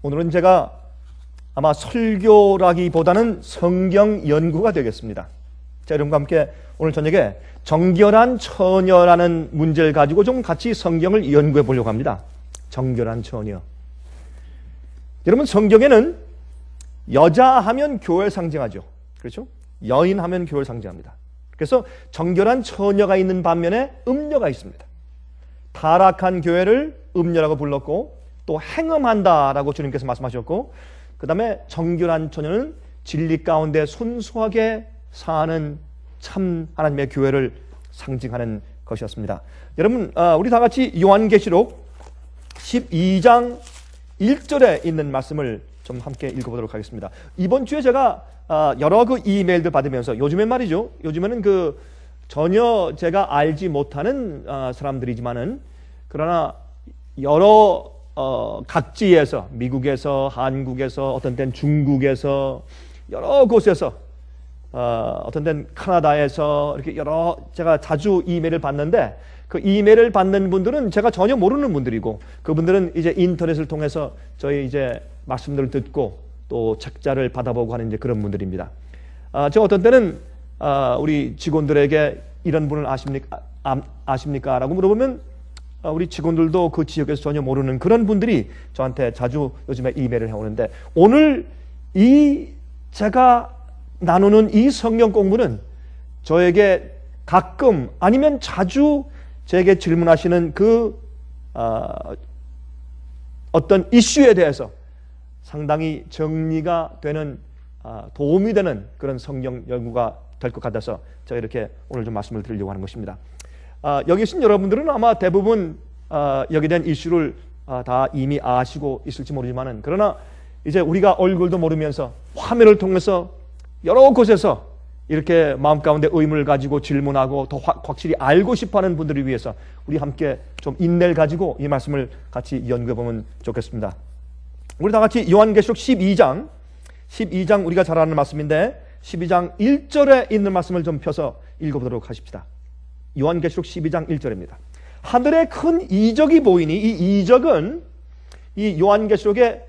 오늘은 제가 아마 설교라기보다는 성경 연구가 되겠습니다. 자, 여러분과 함께 오늘 저녁에 정결한 처녀라는 문제를 가지고 좀 같이 성경을 연구해 보려고 합니다. 정결한 처녀. 여러분, 성경에는 여자하면 교회를 상징하죠. 그렇죠? 여인하면 교회를 상징합니다. 그래서 정결한 처녀가 있는 반면에 음녀가 있습니다. 타락한 교회를 음녀라고 불렀고, 또 행음한다라고 주님께서 말씀하셨고, 그 다음에 정결한 처녀는 진리 가운데 순수하게 사는 참 하나님의 교회를 상징하는 것이었습니다. 여러분, 우리 다 같이 요한계시록 12장 1절에 있는 말씀을 좀 함께 읽어보도록 하겠습니다. 이번 주에 제가 여러 그 이메일들 받으면서, 요즘엔 말이죠, 요즘에는 전혀 제가 알지 못하는 사람들이지만은, 그러나 여러 각지에서, 미국에서, 한국에서, 어떤 때는 중국에서, 여러 곳에서, 어떤 때는 카나다에서, 이렇게 제가 자주 이메일을 받는데, 그 이메일을 받는 분들은 제가 전혀 모르는 분들이고, 그분들은 이제 인터넷을 통해서 저희 이제 말씀들을 듣고 또 책자를 받아보고 하는 이제 그런 분들입니다. 제가 어떤 때는 우리 직원들에게 이런 분을 아십니까? 라고 물어보면 우리 직원들도 그 지역에서 전혀 모르는 그런 분들이 저한테 자주 요즘에 이메일을 해오는데, 오늘 제가 나누는 이 성경 공부는 저에게 가끔 아니면 자주 제게 질문하시는 어떤 이슈에 대해서 상당히 정리가 되는, 도움이 되는 그런 성경 연구가 될 것 같아서 제가 이렇게 오늘 좀 말씀을 드리려고 하는 것입니다. 여기 계신 여러분들은 아마 대부분 여기에 대한 이슈를 다 이미 아시고 있을지 모르지만은, 그러나 이제 우리가 얼굴도 모르면서 화면을 통해서 여러 곳에서 이렇게 마음 가운데 의문을 가지고 질문하고 더 확실히 알고 싶어하는 분들을 위해서 우리 함께 좀 인내를 가지고 이 말씀을 같이 연구해 보면 좋겠습니다. 우리 다 같이 요한계시록 12장 우리가 잘 아는 말씀인데 12장 1절에 있는 말씀을 좀 펴서 읽어보도록 하십시다. 요한계시록 12장 1절입니다. 하늘에 큰 이적이 보이니, 이 이적은 이 요한계시록에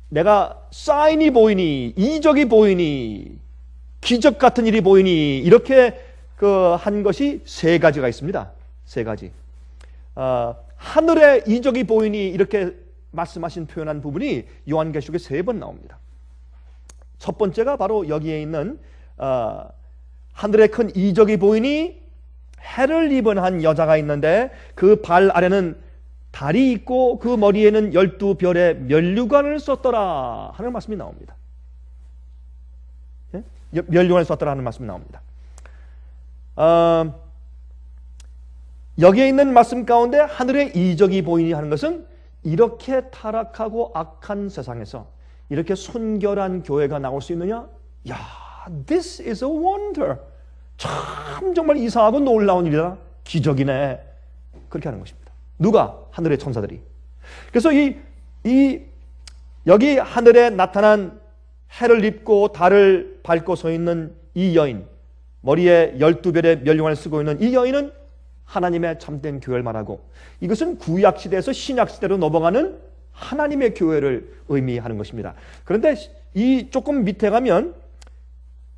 내가 사인이 보이니, 이적이 보이니, 기적 같은 일이 보이니, 이렇게 한 것이 세 가지가 있습니다. 세 가지. 하늘에 이적이 보이니 이렇게 말씀하신 표현한 부분이 요한계시록에 3번 나옵니다. 첫 번째가 바로 여기에 있는 하늘에 큰 이적이 보이니 해를 입은 한 여자가 있는데 그 발 아래는 달이 있고 그 머리에는 12별의 면류관을 썼더라 하는 말씀이 나옵니다. 예? 면류관을 썼더라 하는 말씀이 나옵니다. 여기에 있는 말씀 가운데 하늘에 이적이 보이니 하는 것은 이렇게 타락하고 악한 세상에서 이렇게 순결한 교회가 나올 수 있느냐? 야, this is a wonder. 참 정말 이상하고 놀라운 일이다. 기적이네. 그렇게 하는 것입니다. 누가? 하늘의 천사들이. 그래서 여기 하늘에 나타난 해를 입고 달을 밟고 서 있는 이 여인, 머리에 12별의 면류관을 쓰고 있는 이 여인은 하나님의 참된 교회를 말하고, 이것은 구약시대에서 신약시대로 넘어가는 하나님의 교회를 의미하는 것입니다. 그런데 이 조금 밑에 가면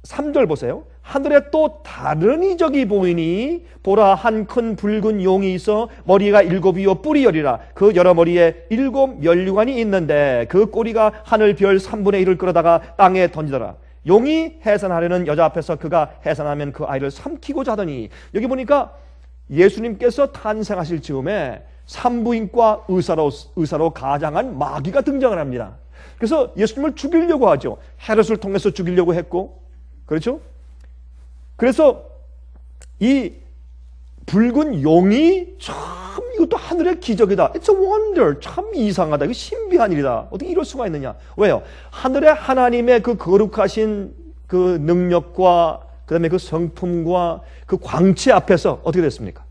3절 보세요. 하늘에 또 다른 이적이 보이니 보라, 한 큰 붉은 용이 있어 머리가 7이요 뿔이 10이라. 그 여러 머리에 7 면류관이 있는데 그 꼬리가 하늘 별 3분의 1을 끌어다가 땅에 던지더라. 용이 해산하려는 여자 앞에서 그가 해산하면 그 아이를 삼키고자 하더니, 여기 보니까 예수님께서 탄생하실 즈음에 산부인과 의사로 가장한 마귀가 등장을 합니다. 그래서 예수님을 죽이려고 하죠. 헤롯을 통해서 죽이려고 했고, 그렇죠? 그래서 이 붉은 용이 참, 이것도 하늘의 기적이다. It's a wonder. 참 이상하다. 이거 신비한 일이다. 어떻게 이럴 수가 있느냐? 왜요? 하늘에 하나님의 그 거룩하신 그 능력과 그 다음에 그 성품과 그 광채 앞에서 어떻게 됐습니까?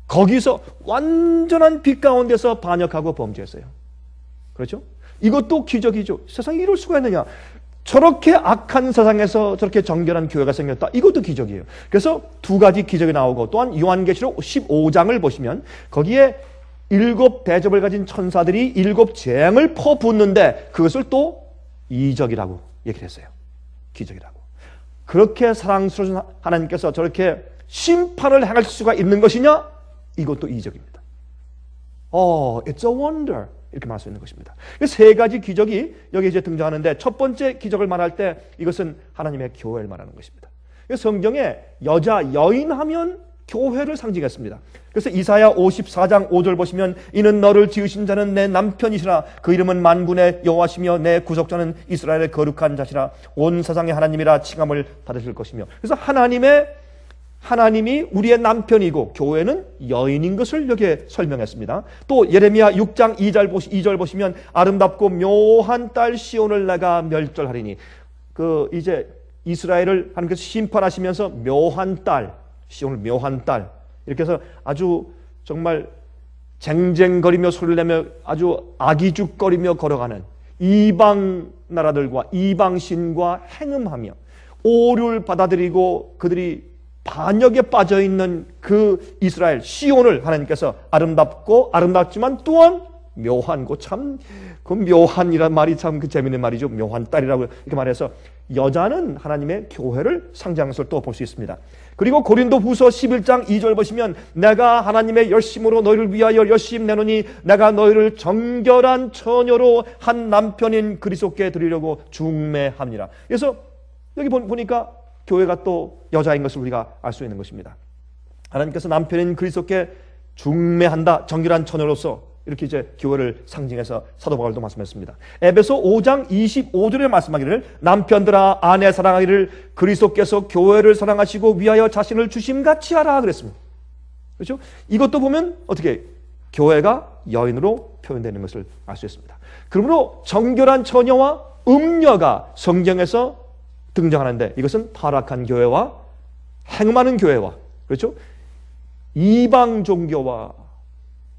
거기서 완전한 빛 가운데서 반역하고 범죄했어요. 그렇죠? 이것도 기적이죠. 세상에 이럴 수가 있느냐? 저렇게 악한 세상에서 저렇게 정결한 교회가 생겼다. 이것도 기적이에요. 그래서 두 가지 기적이 나오고, 또한 요한계시록 15장을 보시면 거기에 일곱 대접을 가진 천사들이 일곱 재앙을 퍼붓는데 그것을 또 이적이라고 얘기를 했어요. 기적이라고. 그렇게 사랑스러운 하나님께서 저렇게 심판을 행할 수가 있는 것이냐? 이것도 이적입니다. It's a wonder. 이렇게 말할 수 있는 것입니다. 세 가지 기적이 여기 이제 등장하는데 첫 번째 기적을 말할 때 이것은 하나님의 교회를 말하는 것입니다. 성경에 여인 하면 교회를 상징했습니다. 그래서 이사야 54장 5절 보시면 이는 너를 지으신 자는 내 남편이시라 그 이름은 만군의 여호와시며 내 구속자는 이스라엘의 거룩한 자시라 온 세상의 하나님이라 칭함을 받으실 것이며 그래서 하나님이 우리의 남편이고 교회는 여인인 것을 여기에 설명했습니다. 또 예레미야 6장 2절 보시면 아름답고 묘한 딸 시온을 내가 멸절하리니 이제 이스라엘을 하나님께서 심판하시면서 묘한 딸 시온을 묘한 딸 이렇게 해서 아주 정말 쟁쟁거리며 소리를 내며 아주 아기죽거리며 걸어가는 이방 나라들과 이방 신과 행음하며 오류를 받아들이고 그들이 반역에 빠져있는 그 이스라엘 시온을 하나님께서 아름답지만 또한 묘한 그 묘한이란 말이 참 그 재미있는 말이죠. 묘한 딸이라고 이렇게 말해서 여자는 하나님의 교회를 상징하는 것을 또 볼 수 있습니다. 그리고 고린도후서 11장 2절 보시면 내가 하나님의 열심으로 너희를 위하여 열심 내노니 내가 너희를 정결한 처녀로 한 남편인 그리스도께 드리려고 중매합니다. 그래서 여기 보니까 교회가 또 여자인 것을 우리가 알 수 있는 것입니다. 하나님께서 남편인 그리스도께 중매한다. 정결한 처녀로서 이렇게 이제 교회를 상징해서 사도 바울도 말씀했습니다. 에베소 5장 25절에 말씀하기를 남편들아 아내 사랑하기를 그리스도께서 교회를 사랑하시고 위하여 자신을 주심같이 하라 그랬습니다. 그렇죠? 이것도 보면 어떻게 교회가 여인으로 표현되는 것을 알 수 있습니다. 그러므로 정결한 처녀와 음녀가 성경에서 등장하는데 이것은 타락한 교회와 행음하는 교회와 그렇죠? 이방 종교와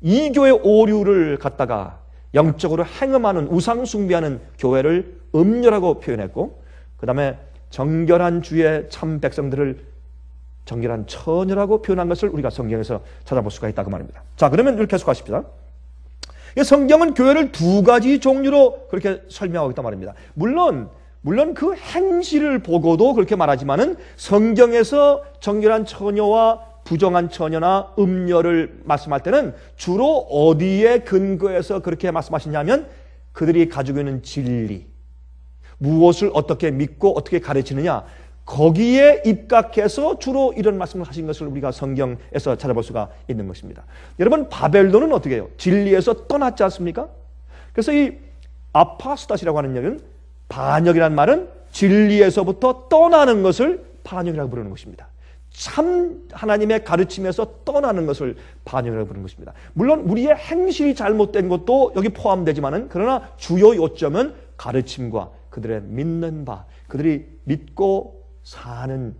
이교의 오류를 갖다가 영적으로 행음하는 우상 숭배하는 교회를 음녀라고 표현했고 그 다음에 정결한 주의 참 백성들을 정결한 처녀라고 표현한 것을 우리가 성경에서 찾아볼 수가 있다고 말입니다. 자, 그러면 이렇게 계속하십시다. 성경은 교회를 두 가지 종류로 그렇게 설명하고 있단 말입니다. 물론 그 행실을 보고도 그렇게 말하지만은 성경에서 정결한 처녀와 부정한 처녀나 음녀를 말씀할 때는 주로 어디에 근거해서 그렇게 말씀하시냐면 그들이 가지고 있는 진리, 무엇을 어떻게 믿고 어떻게 가르치느냐 거기에 입각해서 주로 이런 말씀을 하신 것을 우리가 성경에서 찾아볼 수가 있는 것입니다. 여러분 바벨론은 어떻게 해요? 진리에서 떠났지 않습니까? 그래서 이 아파스타시라고 하는 얘기는 반역이라는 말은 진리에서부터 떠나는 것을 반역이라고 부르는 것입니다. 참 하나님의 가르침에서 떠나는 것을 반역이라고 부르는 것입니다. 물론 우리의 행실이 잘못된 것도 여기 포함되지만은 그러나 주요 요점은 가르침과 그들의 믿는 바, 그들이 믿고 사는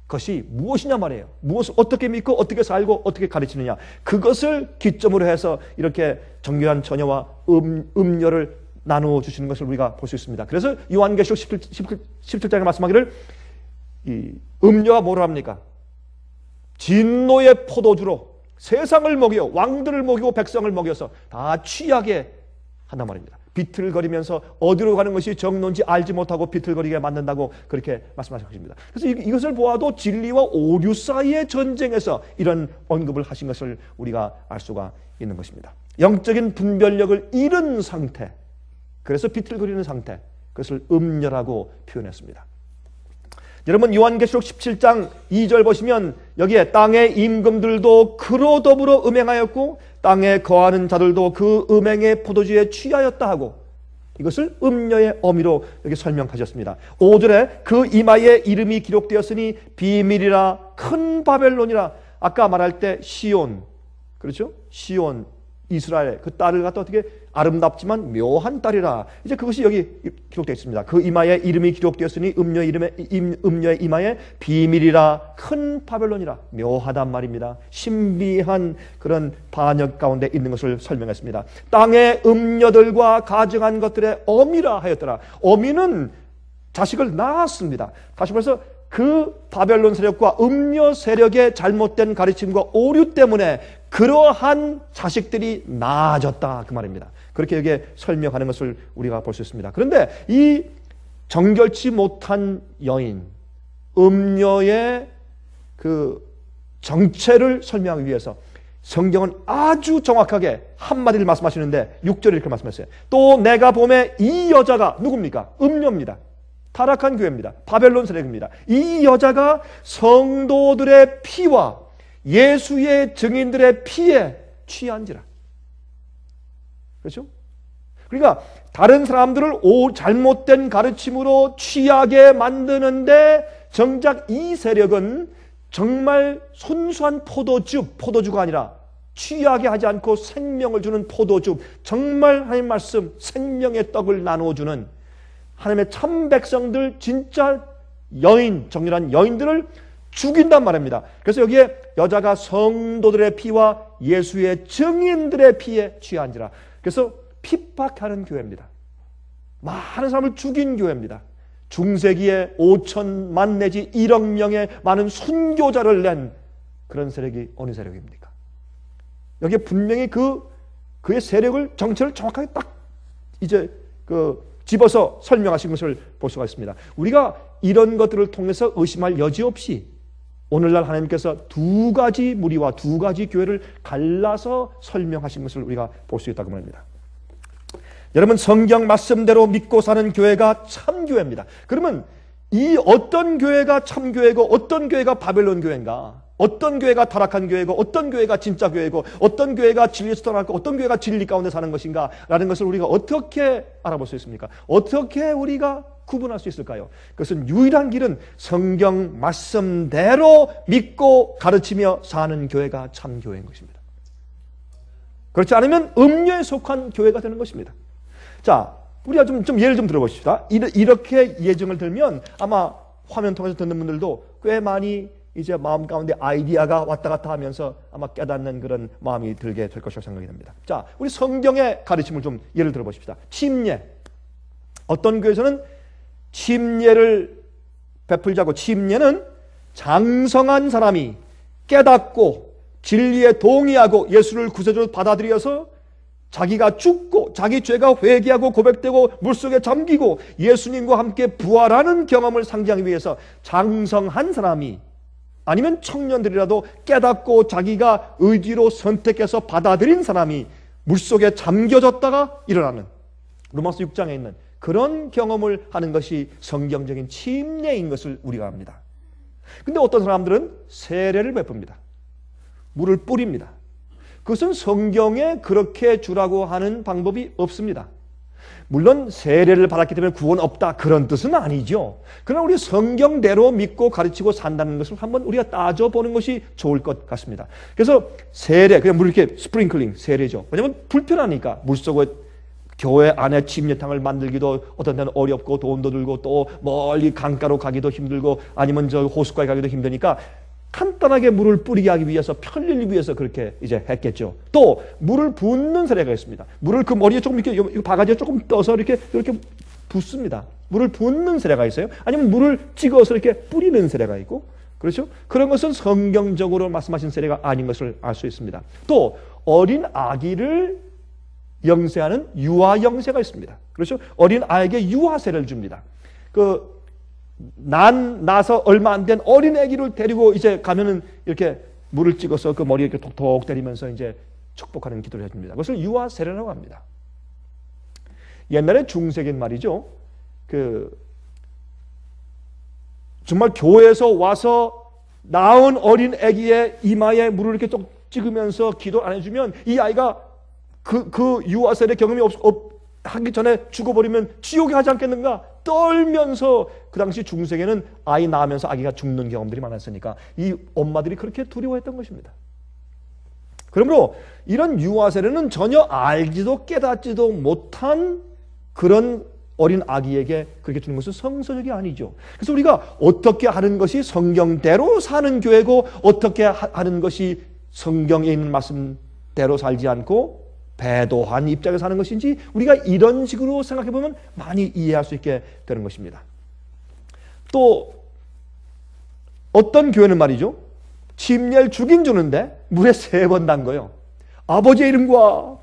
것이 무엇이냐 말이에요. 무엇을 어떻게 믿고 어떻게 살고 어떻게 가르치느냐. 그것을 기점으로 해서 이렇게 정결한 처녀와 음녀를 나누어 주시는 것을 우리가 볼 수 있습니다. 그래서 요한계시록 17장에 말씀하기를 이 음녀가 뭐라 합니까? 진노의 포도주로 세상을 먹여 왕들을 먹이고 백성을 먹여서 다 취하게 한단 말입니다. 비틀거리면서 어디로 가는 것이 정론지 알지 못하고 비틀거리게 만든다고 그렇게 말씀하신 것입니다. 그래서 이것을 보아도 진리와 오류 사이의 전쟁에서 이런 언급을 하신 것을 우리가 알 수가 있는 것입니다. 영적인 분별력을 잃은 상태, 그래서 비틀거리는 상태, 그것을 음녀라고 표현했습니다. 여러분 요한계시록 17장 2절 보시면 여기에 땅의 임금들도 그로 더불어 음행하였고 땅에 거하는 자들도 그 음행의 포도주에 취하였다 하고 이것을 음녀의 어미로 여기 설명하셨습니다. 5절에 그 이마에 이름이 기록되었으니 비밀이라 큰 바벨론이라 아까 말할 때 시온, 그렇죠? 시온 이스라엘 그 딸을 갖다 어떻게 아름답지만 묘한 딸이라 이제 그것이 여기 기록되어 있습니다. 그 이마에 이름이 기록되었으니 음녀의 이마에 비밀이라 큰 바벨론이라 묘하단 말입니다. 신비한 그런 반역 가운데 있는 것을 설명했습니다. 땅의 음녀들과 가증한 것들의 어미라 하였더라. 어미는 자식을 낳았습니다. 다시 말해서 그 바벨론 세력과 음녀 세력의 잘못된 가르침과 오류 때문에 그러한 자식들이 나아졌다 그 말입니다. 그렇게 여기에 설명하는 것을 우리가 볼 수 있습니다. 그런데 이 정결치 못한 여인, 음녀의 그 정체를 설명하기 위해서 성경은 아주 정확하게 한마디를 말씀하시는데 6절에 이렇게 말씀하셨어요. 또 내가 보매 이 여자가 누굽니까? 음녀입니다. 타락한 교회입니다. 바벨론 세력입니다. 이 여자가 성도들의 피와 예수의 증인들의 피에 취한지라. 그렇죠? 그러니까 다른 사람들을 잘못된 가르침으로 취하게 만드는데 정작 이 세력은 정말 순수한 포도주가 아니라 취하게 하지 않고 생명을 주는 포도주, 정말 하나님의 말씀, 생명의 떡을 나누어주는 하나님의 참 백성들, 진짜 여인, 정결한 여인들을 죽인단 말입니다. 그래서 여기에 여자가 성도들의 피와 예수의 증인들의 피에 취한지라. 그래서 핍박하는 교회입니다. 많은 사람을 죽인 교회입니다. 중세기에 5천만 내지 1억 명의 많은 순교자를 낸 그런 세력이 어느 세력입니까? 여기에 분명히 그의 세력을, 정체를 정확하게 딱 이제 집어서 설명하신 것을 볼 수가 있습니다. 우리가 이런 것들을 통해서 의심할 여지 없이 오늘날 하나님께서 두 가지 무리와 두 가지 교회를 갈라서 설명하신 것을 우리가 볼 수 있다고 말입니다. 여러분, 성경 말씀대로 믿고 사는 교회가 참교회입니다. 그러면 이 어떤 교회가 참교회고 어떤 교회가 바벨론 교회인가, 어떤 교회가 타락한 교회고 어떤 교회가 진짜 교회고 어떤 교회가 진리에서 떠났고 어떤 교회가 진리 가운데 사는 것인가 라는 것을 우리가 어떻게 알아볼 수 있습니까? 어떻게 우리가 구분할 수 있을까요? 그것은 유일한 길은 성경 말씀대로 믿고 가르치며 사는 교회가 참교회인 것입니다. 그렇지 않으면 음료에 속한 교회가 되는 것입니다. 자, 우리가 좀 예를 좀 들어보십시다. 이렇게 예정을 들면 아마 화면 통해서 듣는 분들도 꽤 많이 이제 마음 가운데 아이디어가 왔다 갔다 하면서 아마 깨닫는 그런 마음이 들게 될 것이라고 생각이 됩니다. 자, 우리 성경의 가르침을 좀 예를 들어보십시다. 침례. 어떤 교회에서는 침례를 베풀자고, 침례는 장성한 사람이 깨닫고 진리에 동의하고 예수를 구세주로 받아들여서 자기가 죽고 자기 죄가 회개하고 고백되고 물속에 잠기고 예수님과 함께 부활하는 경험을 상징하기 위해서 장성한 사람이, 아니면 청년들이라도 깨닫고 자기가 의지로 선택해서 받아들인 사람이 물속에 잠겨졌다가 일어나는, 로마서 6장에 있는 그런 경험을 하는 것이 성경적인 침례인 것을 우리가 압니다. 근데 어떤 사람들은 세례를 베풉니다. 물을 뿌립니다. 그것은 성경에 그렇게 주라고 하는 방법이 없습니다. 물론 세례를 받았기 때문에 구원 없다, 그런 뜻은 아니죠. 그러나 우리 성경대로 믿고 가르치고 산다는 것을 한번 우리가 따져보는 것이 좋을 것 같습니다. 그래서 세례, 그냥 물 이렇게 스프링클링, 세례죠. 왜냐하면 불편하니까. 물속에 교회 안에 침례탕을 만들기도 어떤 데는 어렵고 돈도 들고 또 멀리 강가로 가기도 힘들고 아니면 저 호숫가에 가기도 힘드니까 간단하게 물을 뿌리게 하기 위해서, 편리를 위해서 그렇게 이제 했겠죠. 또 물을 붓는 세례가 있습니다. 물을 그 머리에 조금 이렇게 바가지에 조금 떠서 이렇게 붓습니다. 물을 붓는 세례가 있어요. 아니면 물을 찍어서 이렇게 뿌리는 세례가 있고, 그렇죠? 그런 것은 성경적으로 말씀하신 세례가 아닌 것을 알 수 있습니다. 또 어린 아기를 영세하는 유아 영세가 있습니다. 그렇죠? 어린 아이에게 유아세를 줍니다. 나서 얼마 안 된 어린 아기를 데리고 이제 가면은 이렇게 물을 찍어서 그 머리에 이렇게 톡톡 때리면서 이제 축복하는 기도를 해줍니다. 그것을 유아 세례라고 합니다. 옛날에 중세기엔 말이죠. 정말 교회에서 와서 낳은 어린 아기의 이마에 물을 이렇게 tok 찍으면서 기도 안 해주면 이 아이가 그 유아 세례 경험이 하기 전에 죽어버리면 지옥에 하지 않겠는가 떨면서, 그 당시 중세기에는 아이 낳으면서 아기가 죽는 경험들이 많았으니까 이 엄마들이 그렇게 두려워했던 것입니다. 그러므로 이런 유아 세례는 전혀 알지도 깨닫지도 못한 그런 어린 아기에게 그렇게 주는 것은 성서적이 아니죠. 그래서 우리가 어떻게 하는 것이 성경대로 사는 교회고 어떻게 하는 것이 성경에 있는 말씀대로 살지 않고 배도한 입장에서 사는 것인지 우리가 이런 식으로 생각해보면 많이 이해할 수 있게 되는 것입니다. 또 어떤 교회는 말이죠, 침례를 주긴 주는데 물에 3번 담궈요. 아버지의 이름과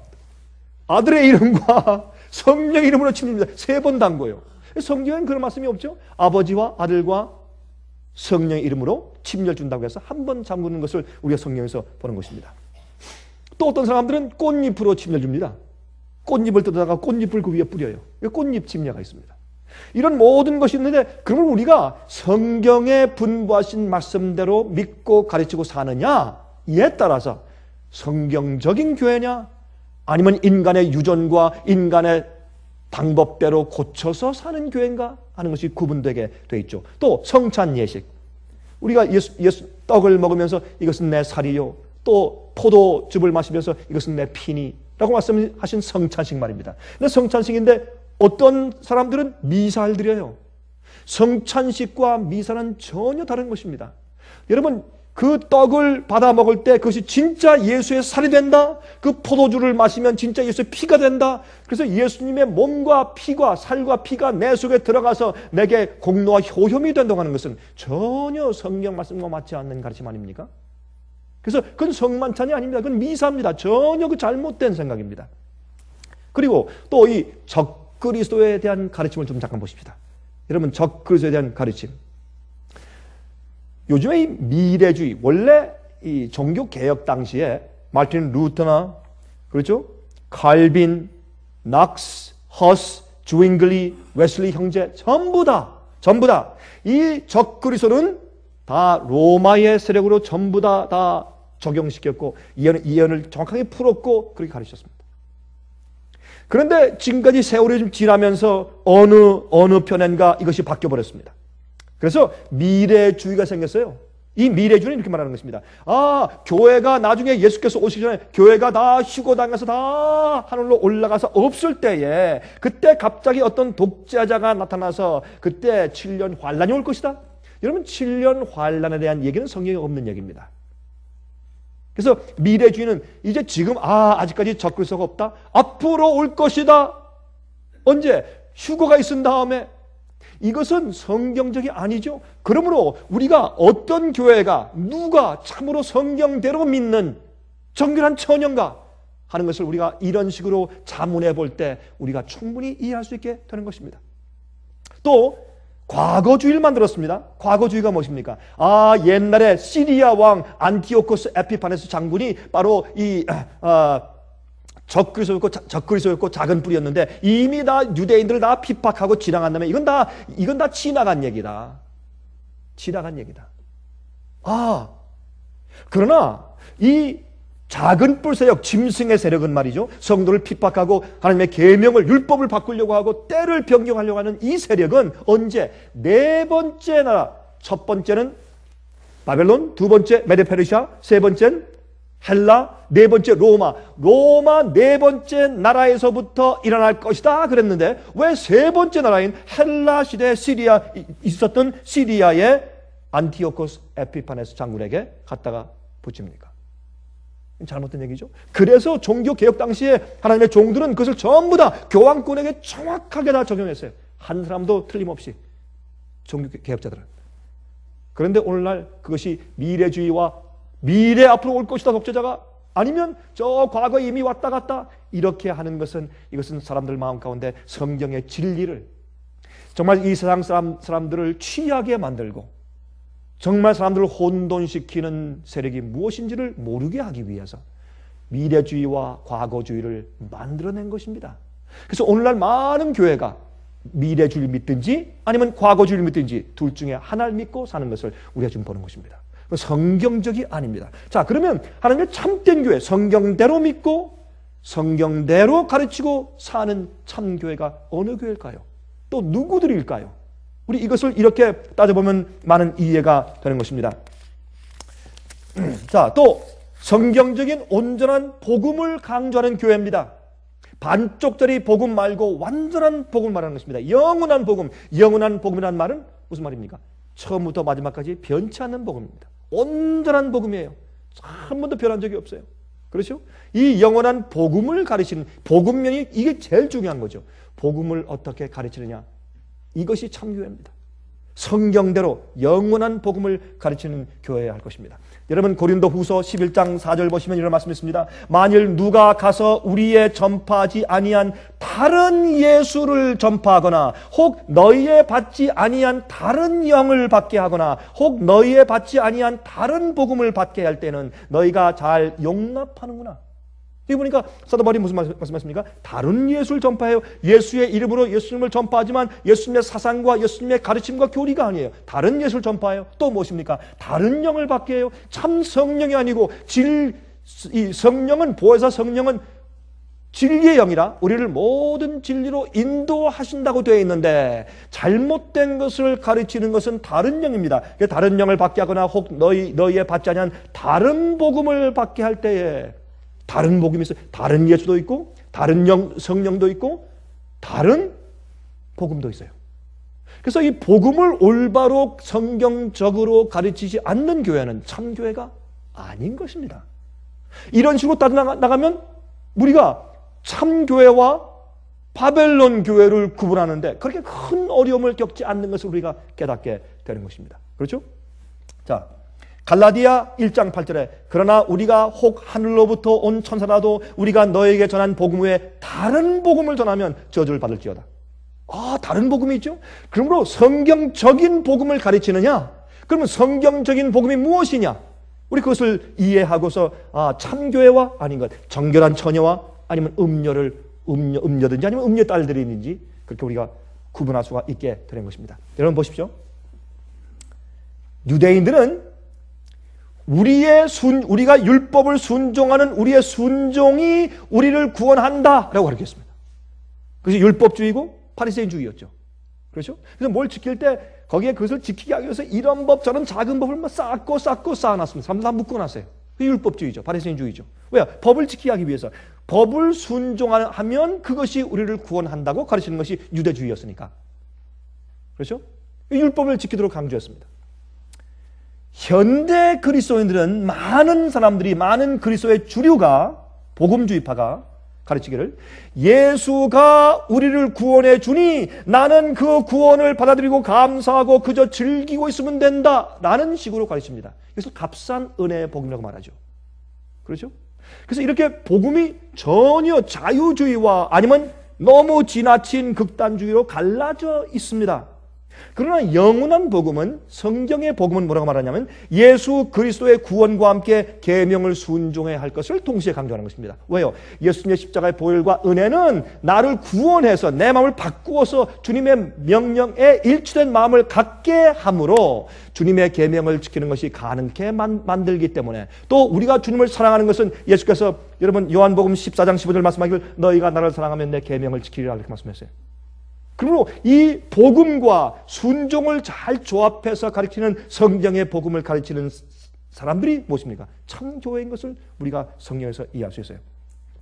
아들의 이름과 성령의 이름으로 침례입니다. 3번 담궈요. 성경에는 그런 말씀이 없죠. 아버지와 아들과 성령의 이름으로 침례를 준다고 해서 한 번 잠그는 것을 우리가 성경에서 보는 것입니다. 또 어떤 사람들은 꽃잎으로 침례를 줍니다. 꽃잎을 뜯어다가 꽃잎을 그 위에 뿌려요. 꽃잎 침례가 있습니다. 이런 모든 것이 있는데 그러면 우리가 성경에 분부하신 말씀대로 믿고 가르치고 사느냐, 이에 따라서 성경적인 교회냐 아니면 인간의 유전과 인간의 방법대로 고쳐서 사는 교회인가 하는 것이 구분되게 돼 있죠. 또 성찬 예식, 우리가 예수 떡을 먹으면서 이것은 내 살이요, 또 포도즙을 마시면서 이것은 내 피니 라고 말씀하신 성찬식 말입니다. 근데 성찬식인데 어떤 사람들은 미사를 드려요. 성찬식과 미사는 전혀 다른 것입니다. 여러분, 그 떡을 받아 먹을 때 그것이 진짜 예수의 살이 된다, 그 포도주를 마시면 진짜 예수의 피가 된다, 그래서 예수님의 몸과 피가, 살과 피가 내 속에 들어가서 내게 공로와 효험이 된다고 하는 것은 전혀 성경 말씀과 맞지 않는 가르침 아닙니까? 그래서 그건 성만찬이 아닙니다. 그건 미사입니다. 전혀 그 잘못된 생각입니다. 그리고 또 이 적그리스도에 대한 가르침을 좀 잠깐 보십시다. 여러분, 적그리스도에 대한 가르침. 요즘에 이 미래주의, 원래 이 종교개혁 당시에 마틴 루터나, 그렇죠? 칼빈, 낙스, 허스, 주잉글리, 웨슬리 형제 전부 다 이 적그리스도는 다 로마의 세력으로 전부 다 적용시켰고 이해를 정확하게 풀었고 그렇게 가르쳤습니다. 그런데 지금까지 세월이 좀 지나면서 어느 편인가 이것이 바뀌어버렸습니다. 그래서 미래주의가 생겼어요. 이 미래주의는 이렇게 말하는 것입니다. 교회가 나중에 예수께서 오시기 전에 교회가 다 휴거당해서 다 하늘로 올라가서 없을 때에 그때 갑자기 어떤 독재자가 나타나서 그때 7년 환란이 올 것이다. 여러분, 7년 환란에 대한 얘기는 성경에 없는 얘기입니다. 그래서 미래주의는 이제 지금 아직까지 적그리스도가 없다. 앞으로 올 것이다. 언제? 휴거가 있은 다음에. 이것은 성경적이 아니죠. 그러므로 우리가 어떤 교회가 누가 참으로 성경대로 믿는 정결한 처녀인가 하는 것을 우리가 이런 식으로 자문해 볼 때 우리가 충분히 이해할 수 있게 되는 것입니다. 또 과거주의를 만들었습니다. 과거주의가 무엇입니까? 옛날에 시리아 왕 안티오코스 에피파네스 장군이 바로 이 적그리스도였고 작은 뿌리였는데 이미 다 유대인들을 다 핍박하고 지나간 다음에 이건 다 지나간 얘기다. 지나간 얘기다. 그러나 이 작은 뿔 세력, 짐승의 세력은 말이죠, 성도를 핍박하고 하나님의 계명을, 율법을 바꾸려고 하고 때를 변경하려고 하는 이 세력은 언제? 4번째 나라, 첫 번째는 바벨론, 두 번째 메데페르시아, 세 번째는 헬라, 네 번째 로마 4번째 나라에서부터 일어날 것이다 그랬는데 왜 세 번째 나라인 헬라 시대 있었던 시리아의 안티오코스 에피파네스 장군에게 갖다가 붙입니까? 잘못된 얘기죠. 그래서 종교개혁 당시에 하나님의 종들은 그것을 전부 다 교황권에게 정확하게 다 적용했어요. 한 사람도 틀림없이, 종교개혁자들은. 그런데 오늘날 그것이 미래주의와 미래 앞으로 올 것이다 독재자가, 아니면 저 과거에 이미 왔다 갔다 이렇게 하는 것은, 이것은 사람들 마음 가운데 성경의 진리를, 정말 이 세상 사람들을 취하게 만들고 정말 사람들을 혼돈시키는 세력이 무엇인지를 모르게 하기 위해서 미래주의와 과거주의를 만들어낸 것입니다. 그래서 오늘날 많은 교회가 미래주의를 믿든지 아니면 과거주의를 믿든지 둘 중에 하나를 믿고 사는 것을 우리가 지금 보는 것입니다. 성경적이 아닙니다. 자, 그러면 하나님의 참된 교회, 성경대로 믿고 성경대로 가르치고 사는 참교회가 어느 교회일까요? 또 누구들일까요? 우리 이것을 이렇게 따져보면 많은 이해가 되는 것입니다. 자, 또 성경적인 온전한 복음을 강조하는 교회입니다. 반쪽짜리 복음 말고 완전한 복음을 말하는 것입니다. 영원한 복음. 영원한 복음이라는 말은 무슨 말입니까? 처음부터 마지막까지 변치 않는 복음입니다. 온전한 복음이에요. 한 번도 변한 적이 없어요. 그렇죠? 이 영원한 복음을 가르치는 복음면이 이게 제일 중요한 거죠. 복음을 어떻게 가르치느냐, 이것이 참교회입니다. 성경대로 영원한 복음을 가르치는 교회여야 할 것입니다. 여러분 고린도후서 11장 4절 보시면 이런 말씀이 있습니다. 만일 누가 가서 우리의 전파하지 아니한 다른 예수를 전파하거나 혹 너희의 받지 아니한 다른 영을 받게 하거나 혹 너희의 받지 아니한 다른 복음을 받게 할 때는 너희가 잘 용납하는구나. 여기 보니까 사도 바울이 무슨 말씀하십니까? 다른 예수를 전파해요. 예수의 이름으로 예수님을 전파하지만 예수님의 사상과 예수님의 가르침과 교리가 아니에요. 다른 예수를 전파해요. 또 무엇입니까? 다른 영을 받게 해요. 참 성령이 아니고 이 성령은 보혜사 성령은 진리의 영이라 우리를 모든 진리로 인도하신다고 되어 있는데 잘못된 것을 가르치는 것은 다른 영입니다. 다른 영을 받게 하거나 혹 너희의 받지 아니한 다른 복음을 받게 할 때에 다른 복음이 있어요. 다른 예수도 있고 다른 성령도 있고 다른 복음도 있어요. 그래서 이 복음을 올바로 성경적으로 가르치지 않는 교회는 참교회가 아닌 것입니다. 이런 식으로 따져나가면 우리가 참교회와 바벨론 교회를 구분하는데 그렇게 큰 어려움을 겪지 않는 것을 우리가 깨닫게 되는 것입니다. 그렇죠? 자, 갈라디아 1장 8절에 그러나 우리가 혹 하늘로부터 온 천사라도 우리가 너에게 전한 복음 외에 다른 복음을 전하면 저주를 받을지어다. 다른 복음이 있죠? 그러므로 성경적인 복음을 가르치느냐? 그러면 성경적인 복음이 무엇이냐? 우리 그것을 이해하고서 참교회와 아닌 것, 정결한 처녀와 아니면 음녀든지 아니면 음녀 딸들이 있는지 그렇게 우리가 구분할 수가 있게 되는 것입니다. 여러분 보십시오. 유대인들은 우리가 율법을 순종하는 우리의 순종이 우리를 구원한다라고 가르쳤습니다. 그것이 율법주의고 바리새인주의였죠. 그렇죠? 그래서 뭘 지킬 때 거기에 그것을 지키게 하기 위해서 이런 법 저런 작은 법을 막 쌓고 쌓아놨습니다. 다 묶어놨어요. 그 율법주의죠. 바리새인주의죠. 왜요? 법을 지키게 하기 위해서. 법을 순종하면 그것이 우리를 구원한다고 가르치는 것이 유대주의였으니까. 그렇죠? 율법을 지키도록 강조했습니다. 현대 그리스도인들은 많은 그리스도의 주류가 복음주의파가 가르치기를 예수가 우리를 구원해 주니 나는 그 구원을 받아들이고 감사하고 그저 즐기고 있으면 된다라는 식으로 가르칩니다. 그래서 값싼 은혜의 복음이라고 말하죠. 그렇죠? 그래서 이렇게 복음이 전혀 자유주의와 아니면 너무 지나친 극단주의로 갈라져 있습니다. 그러나 영원한 복음은 성경의 복음은 뭐라고 말하냐면 예수 그리스도의 구원과 함께 계명을 순종해야 할 것을 동시에 강조하는 것입니다. 왜요? 예수님의 십자가의 보혈과 은혜는 나를 구원해서 내 마음을 바꾸어서 주님의 명령에 일치된 마음을 갖게 함으로 주님의 계명을 지키는 것이 가능케 만들기 때문에 또 우리가 주님을 사랑하는 것은 예수께서 여러분 요한복음 14장 15절 말씀하기를 너희가 나를 사랑하면 내 계명을 지키리라 이렇게 말씀했어요. 그러므로 이 복음과 순종을 잘 조합해서 가르치는 성경의 복음을 가르치는 사람들이 무엇입니까? 참교회인 것을 우리가 성경에서 이해할 수 있어요.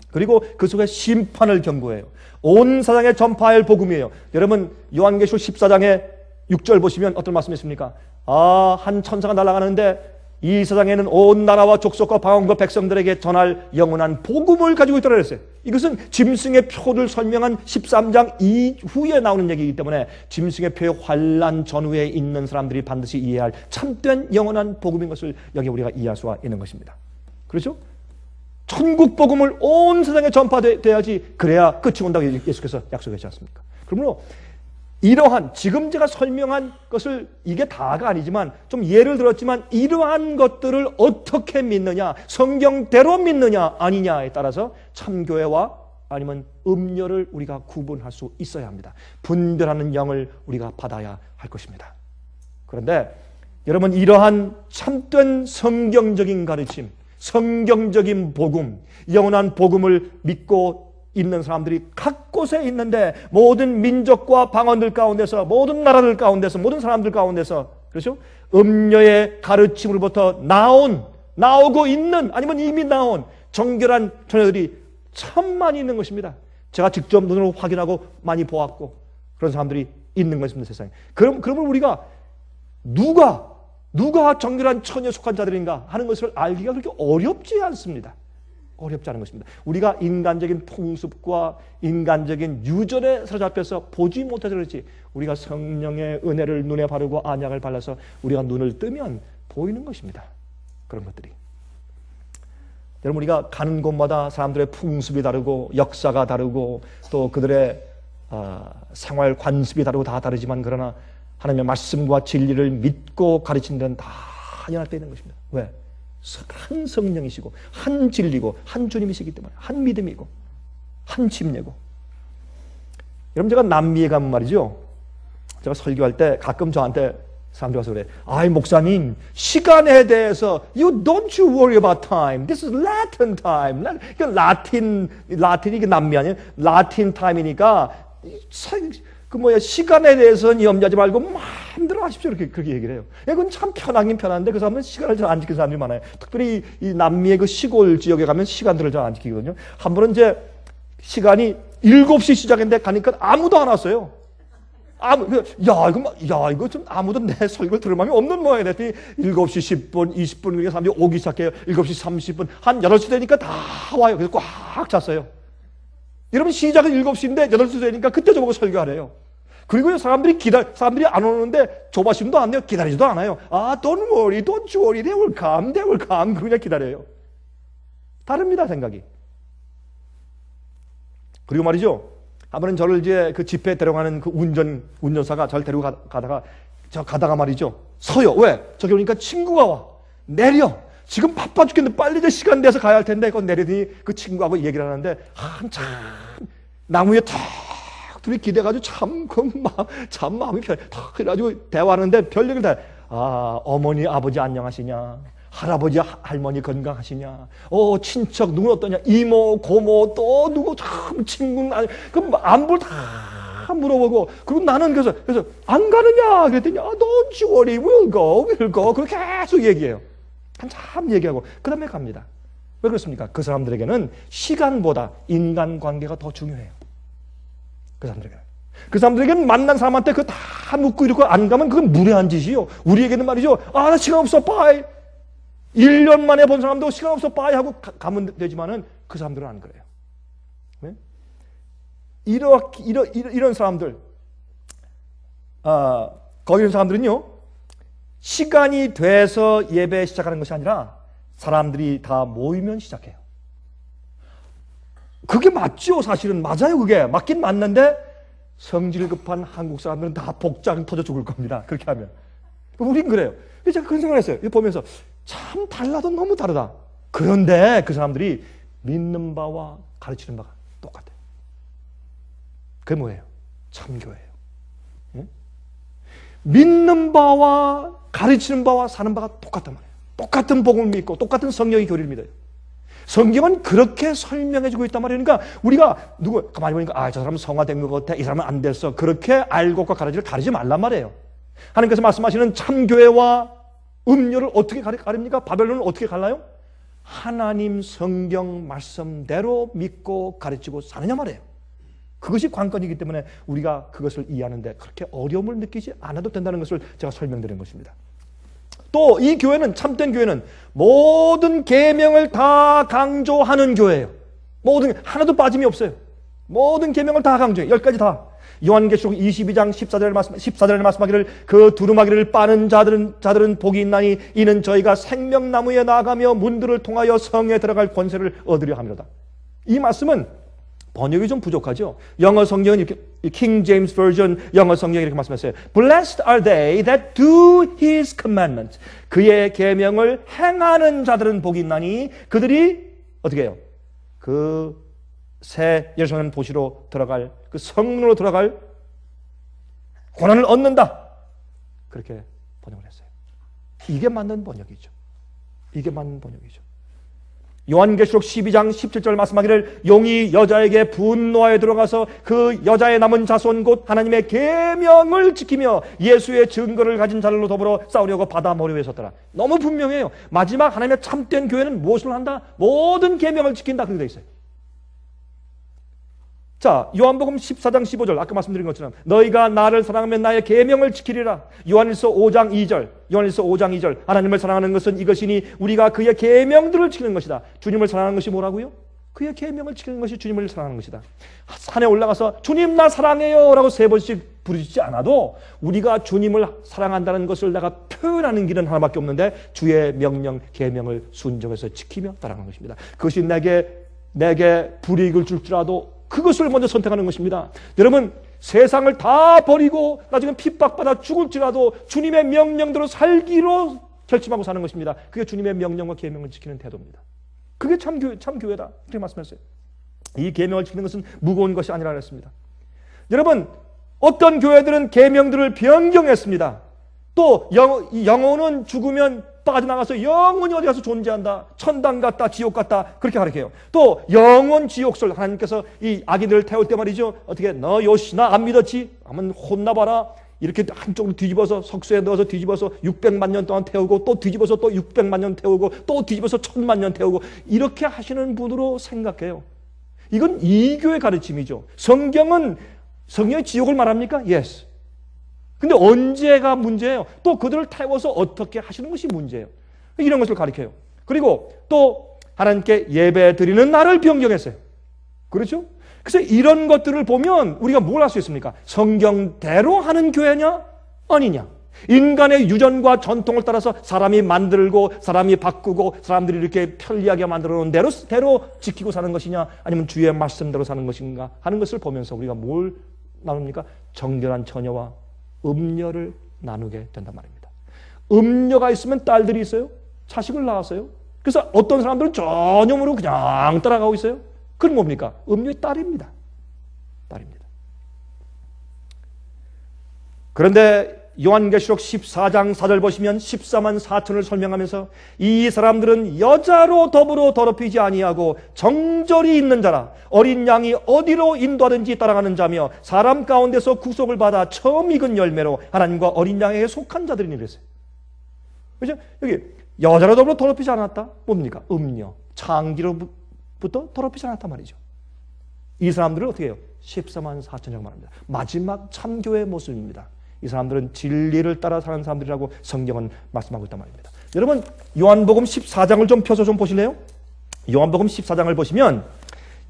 그리고 그 속에 심판을 경고해요. 온 세상에 전파할 복음이에요. 여러분 요한계시록 14장에 6절 보시면 어떤 말씀이 있습니까? 한 천사가 날아가는데 이 세상에는 온 나라와 족속과 방언과 백성들에게 전할 영원한 복음을 가지고 있다고 했어요. 이것은 짐승의 표를 설명한 13장 이후에 나오는 얘기이기 때문에 짐승의 표의 환난 전후에 있는 사람들이 반드시 이해할 참된 영원한 복음인 것을 여기 우리가 이해할 수가 있는 것입니다. 그렇죠? 천국 복음을 온 세상에 전파돼야지 그래야 끝이 온다고 예수께서 약속하지 않습니까? 그러므로 이러한 지금 제가 설명한 것을 이게 다가 아니지만 좀 예를 들었지만 이러한 것들을 어떻게 믿느냐 성경대로 믿느냐 아니냐에 따라서 참교회와 아니면 음녀를 우리가 구분할 수 있어야 합니다. 분별하는 영을 우리가 받아야 할 것입니다. 그런데 여러분 이러한 참된 성경적인 가르침 성경적인 복음 영원한 복음을 믿고 있는 사람들이 각 곳에 있는데 모든 민족과 방언들 가운데서 모든 나라들 가운데서 모든 사람들 가운데서 그렇죠? 음녀의 가르침으로부터 나오고 있는 아니면 이미 나온 정결한 처녀들이 참 많이 있는 것입니다. 제가 직접 눈으로 확인하고 많이 보았고 그런 사람들이 있는 것입니다. 세상에. 그러면 우리가 누가 정결한 처녀에 속한 자들인가 하는 것을 알기가 그렇게 어렵지 않습니다. 어렵지 않은 것입니다. 우리가 인간적인 풍습과 인간적인 유전에 사로잡혀서 보지 못해서 그렇지, 우리가 성령의 은혜를 눈에 바르고 안약을 발라서 우리가 눈을 뜨면 보이는 것입니다. 그런 것들이. 여러분, 우리가 가는 곳마다 사람들의 풍습이 다르고 역사가 다르고 또 그들의 생활 관습이 다르고 다 다르지만, 그러나 하나님의 말씀과 진리를 믿고 가르치는 데는 다 연합되어 있는 것입니다. 왜? 한 성령이시고 한 진리고 한 주님이시기 때문에, 한 믿음이고 한 침례고. 여러분, 제가 남미에 가면 말이죠, 제가 설교할 때 가끔 저한테 사람들이 와서 그래. 아이, 목사님, 시간에 대해서 you don't you worry about time. This is Latin time. 라틴이 이게 남미 아니에요? 라틴 타임이니까 시간에 대해서는 염려하지 말고 마음대로 하십시오. 그렇게 얘기를 해요. 그건 참 편하긴 편한데 그 사람은 시간을 잘 안 지키는 사람들이 많아요. 특별히 이 남미의 그 시골 지역에 가면 시간들을 잘 안 지키거든요. 한 번은 이제 시간이 7시 시작했는데 가니까 아무도 안 왔어요. 이거 좀 아무도 내 설교를 들을 마음이 없는 모양이다. 7시 10분, 20분, 그러니까 사람들이 오기 시작해요. 7시 30분, 한 8시 되니까 다 와요. 그래서 꽉 찼어요. 여러분, 시작은 7시인데 8시 되니까 그때 저보고 설교하래요. 그리고 사람들이 안 오는데 조바심도 안 내요. 기다리지도 않아요. don't worry, don't you worry, they will come. 그냥 기다려요. 다릅니다, 생각이. 그리고 말이죠, 한번은 저를 이제 그 집회에 데려가는 그 운전사가 저를 데리고 가다가 말이죠, 서요. 왜? 저기 오니까 친구가 와. 내려. 지금 바빠 죽겠는데 빨리 이제 시간 돼서 가야 할 텐데, 그거 내리더니 그 친구하고 얘기를 하는데, 한참 나무에 탁 둘이 기대가지고 참 마음이 편해. 탁 그래가지고 대화하는데 별 얘기를 다 해. 어머니, 아버지 안녕하시냐? 할아버지, 할머니 건강하시냐? 친척 누구 어떠냐? 이모, 고모, 또 누구 참 친구, 그 안부를 다 물어보고, 그리고 나는 그래서 안 가느냐? 그랬더니 don't you worry, we'll go. 그렇게 계속 얘기해요. 한참 얘기하고 그 다음에 갑니다. 왜 그렇습니까? 그 사람들에게는 시간보다 인간관계가 더 중요해요. 그 사람들에게는 만난 사람한테 그거 다 묻고 이러고 안 가면 그건 무례한 짓이요. 우리에게는 말이죠, 나 시간 없어, 빠이. 1년 만에 본 사람도 시간 없어, 빠이 하고 가면 되지만은 그 사람들은 안 그래요. 왜? 이런 사람들, 거기 있는 사람들은요, 시간이 돼서 예배 시작하는 것이 아니라 사람들이 다 모이면 시작해요. 그게 맞죠, 사실은. 맞아요, 그게. 맞긴 맞는데 성질 급한 한국 사람들은 다 복장 터져 죽을 겁니다, 그렇게 하면. 우린 그래요. 제가 그런 생각을 했어요. 보면서 참 달라도 너무 다르다. 그런데 그 사람들이 믿는 바와 가르치는 바가 똑같아요. 그게 뭐예요? 참교예요. 응? 믿는 바와 가르치는 바와 사는 바가 똑같단 말이에요. 똑같은 복음을 믿고 똑같은 성령의 교리를 믿어요. 성경은 그렇게 설명해주고 있단 말이에요. 그러니까 우리가 가만히 보니까 저 사람은 성화된 것 같아, 이 사람은 안 됐어, 그렇게 알고과 가르치지 말란 말이에요. 하나님께서 말씀하시는 참교회와 음료를 어떻게 가립니까? 바벨론을 어떻게 갈라요? 하나님 성경 말씀대로 믿고 가르치고 사느냐 말이에요. 그것이 관건이기 때문에 우리가 그것을 이해하는데 그렇게 어려움을 느끼지 않아도 된다는 것을 제가 설명드린 것입니다. 또 이 교회는, 참된 교회는 모든 계명을 다 강조하는 교회예요. 하나도 빠짐이 없어요. 모든 계명을 다 강조해요. 10가지 다. 요한계시록 22장 14절에 말씀하기를 그 두루마기를 빠는 자들은 복이 있나니 이는 저희가 생명나무에 나아가며 문들을 통하여 성에 들어갈 권세를 얻으려 함이로다. 이 말씀은 번역이 좀 부족하죠. 영어 성경은 이렇게, King James Version 영어 성경이 이렇게 말씀했어요. Blessed are they that do His commandments. 그의 계명을 행하는 자들은 복이 있나니 그들이 어떻게 해요? 그 새 예루살렘 도시로 들어갈, 그 성문으로 들어갈 권한을 얻는다. 그렇게 번역을 했어요. 이게 맞는 번역이죠. 요한계시록 12장 17절 말씀하기를 용이 여자에게 분노하여 들어가서 그 여자의 남은 자손 곧 하나님의 계명을 지키며 예수의 증거를 가진 자들로 더불어 싸우려고 바다 머리 위에 섰더라. 너무 분명해요. 마지막 하나님의 참된 교회는 무엇을 한다? 모든 계명을 지킨다. 그렇게 되어 있어요. 자, 요한복음 14장 15절 아까 말씀드린 것처럼 너희가 나를 사랑하면 나의 계명을 지키리라. 요한일서 5장 2절, 요한일서 5장 2절. 하나님을 사랑하는 것은 이것이니 우리가 그의 계명들을 지키는 것이다. 주님을 사랑하는 것이 뭐라고요? 그의 계명을 지키는 것이 주님을 사랑하는 것이다. 산에 올라가서 주님 나 사랑해요 라고 3번씩 부르짖지 않아도 우리가 주님을 사랑한다는 것을 내가 표현하는 길은 하나밖에 없는데 주의 명령, 계명을 순종해서 지키며 따라가는 것입니다. 그것이 내게 불이익을 줄지라도 그것을 먼저 선택하는 것입니다. 여러분, 세상을 다 버리고 나중에 핍박받아 죽을지라도 주님의 명령대로 살기로 결심하고 사는 것입니다. 그게 주님의 명령과 계명을 지키는 태도입니다. 그게 참 교회다. 그렇게 말씀하셨어요. 이 계명을 지키는 것은 무거운 것이 아니라 그랬습니다. 여러분, 어떤 교회들은 계명들을 변경했습니다. 또 영혼은 죽으면 빠져나가서 영원히 어디 가서 존재한다. 천당 같다, 지옥 같다. 그렇게 가르쳐요. 또 영원 지옥설, 하나님께서 이 악인들을 태울 때 말이죠. 어떻게 너 요시나 안 믿었지? 하면 혼나봐라. 이렇게 한쪽으로 뒤집어서 석쇠에 넣어서 뒤집어서 600만 년 동안 태우고 또 뒤집어서 또 600만 년 태우고 또 뒤집어서 1000만 년 태우고 이렇게 하시는 분으로 생각해요. 이건 이교의 가르침이죠. 성경이 지옥을 말합니까? Yes. 근데 언제가 문제예요? 또 그들을 태워서 어떻게 하시는 것이 문제예요. 이런 것을 가르쳐요. 그리고 또 하나님께 예배 드리는 날을 변경했어요. 그렇죠? 그래서 이런 것들을 보면 우리가 뭘 할 수 있습니까? 성경대로 하는 교회냐? 아니냐? 인간의 유전과 전통을 따라서 사람이 만들고 사람이 바꾸고 사람들이 이렇게 편리하게 만들어 놓은 대로 지키고 사는 것이냐? 아니면 주의 말씀대로 사는 것인가? 하는 것을 보면서 우리가 뭘 나눕니까? 정결한 처녀와 음녀를 나누게 된단 말입니다. 음녀가 있으면 딸들이 있어요. 자식을 낳았어요. 그래서 어떤 사람들은 전염으로 그냥 따라가고 있어요. 그건 뭡니까? 음녀의 딸입니다. 딸입니다. 그런데 요한계시록 14장 4절 보시면 14만 4천을 설명하면서 이 사람들은 여자로 더불어 더럽히지 아니하고 정절이 있는 자라 어린 양이 어디로 인도하든지 따라가는 자며 사람 가운데서 구속을 받아 처음 익은 열매로 하나님과 어린 양에게 속한 자들이니 그랬어요. 그렇죠? 여기 여자로 더불어 더럽히지 않았다? 뭡니까? 음녀, 창기로부터 더럽히지 않았단 말이죠. 이 사람들은 어떻게 해요? 14만 4천이라고 말합니다. 마지막 참교의 모습입니다. 이 사람들은 진리를 따라 사는 사람들이라고 성경은 말씀하고 있단 말입니다. 여러분, 요한복음 14장을 좀 펴서 좀 보실래요? 요한복음 14장을 보시면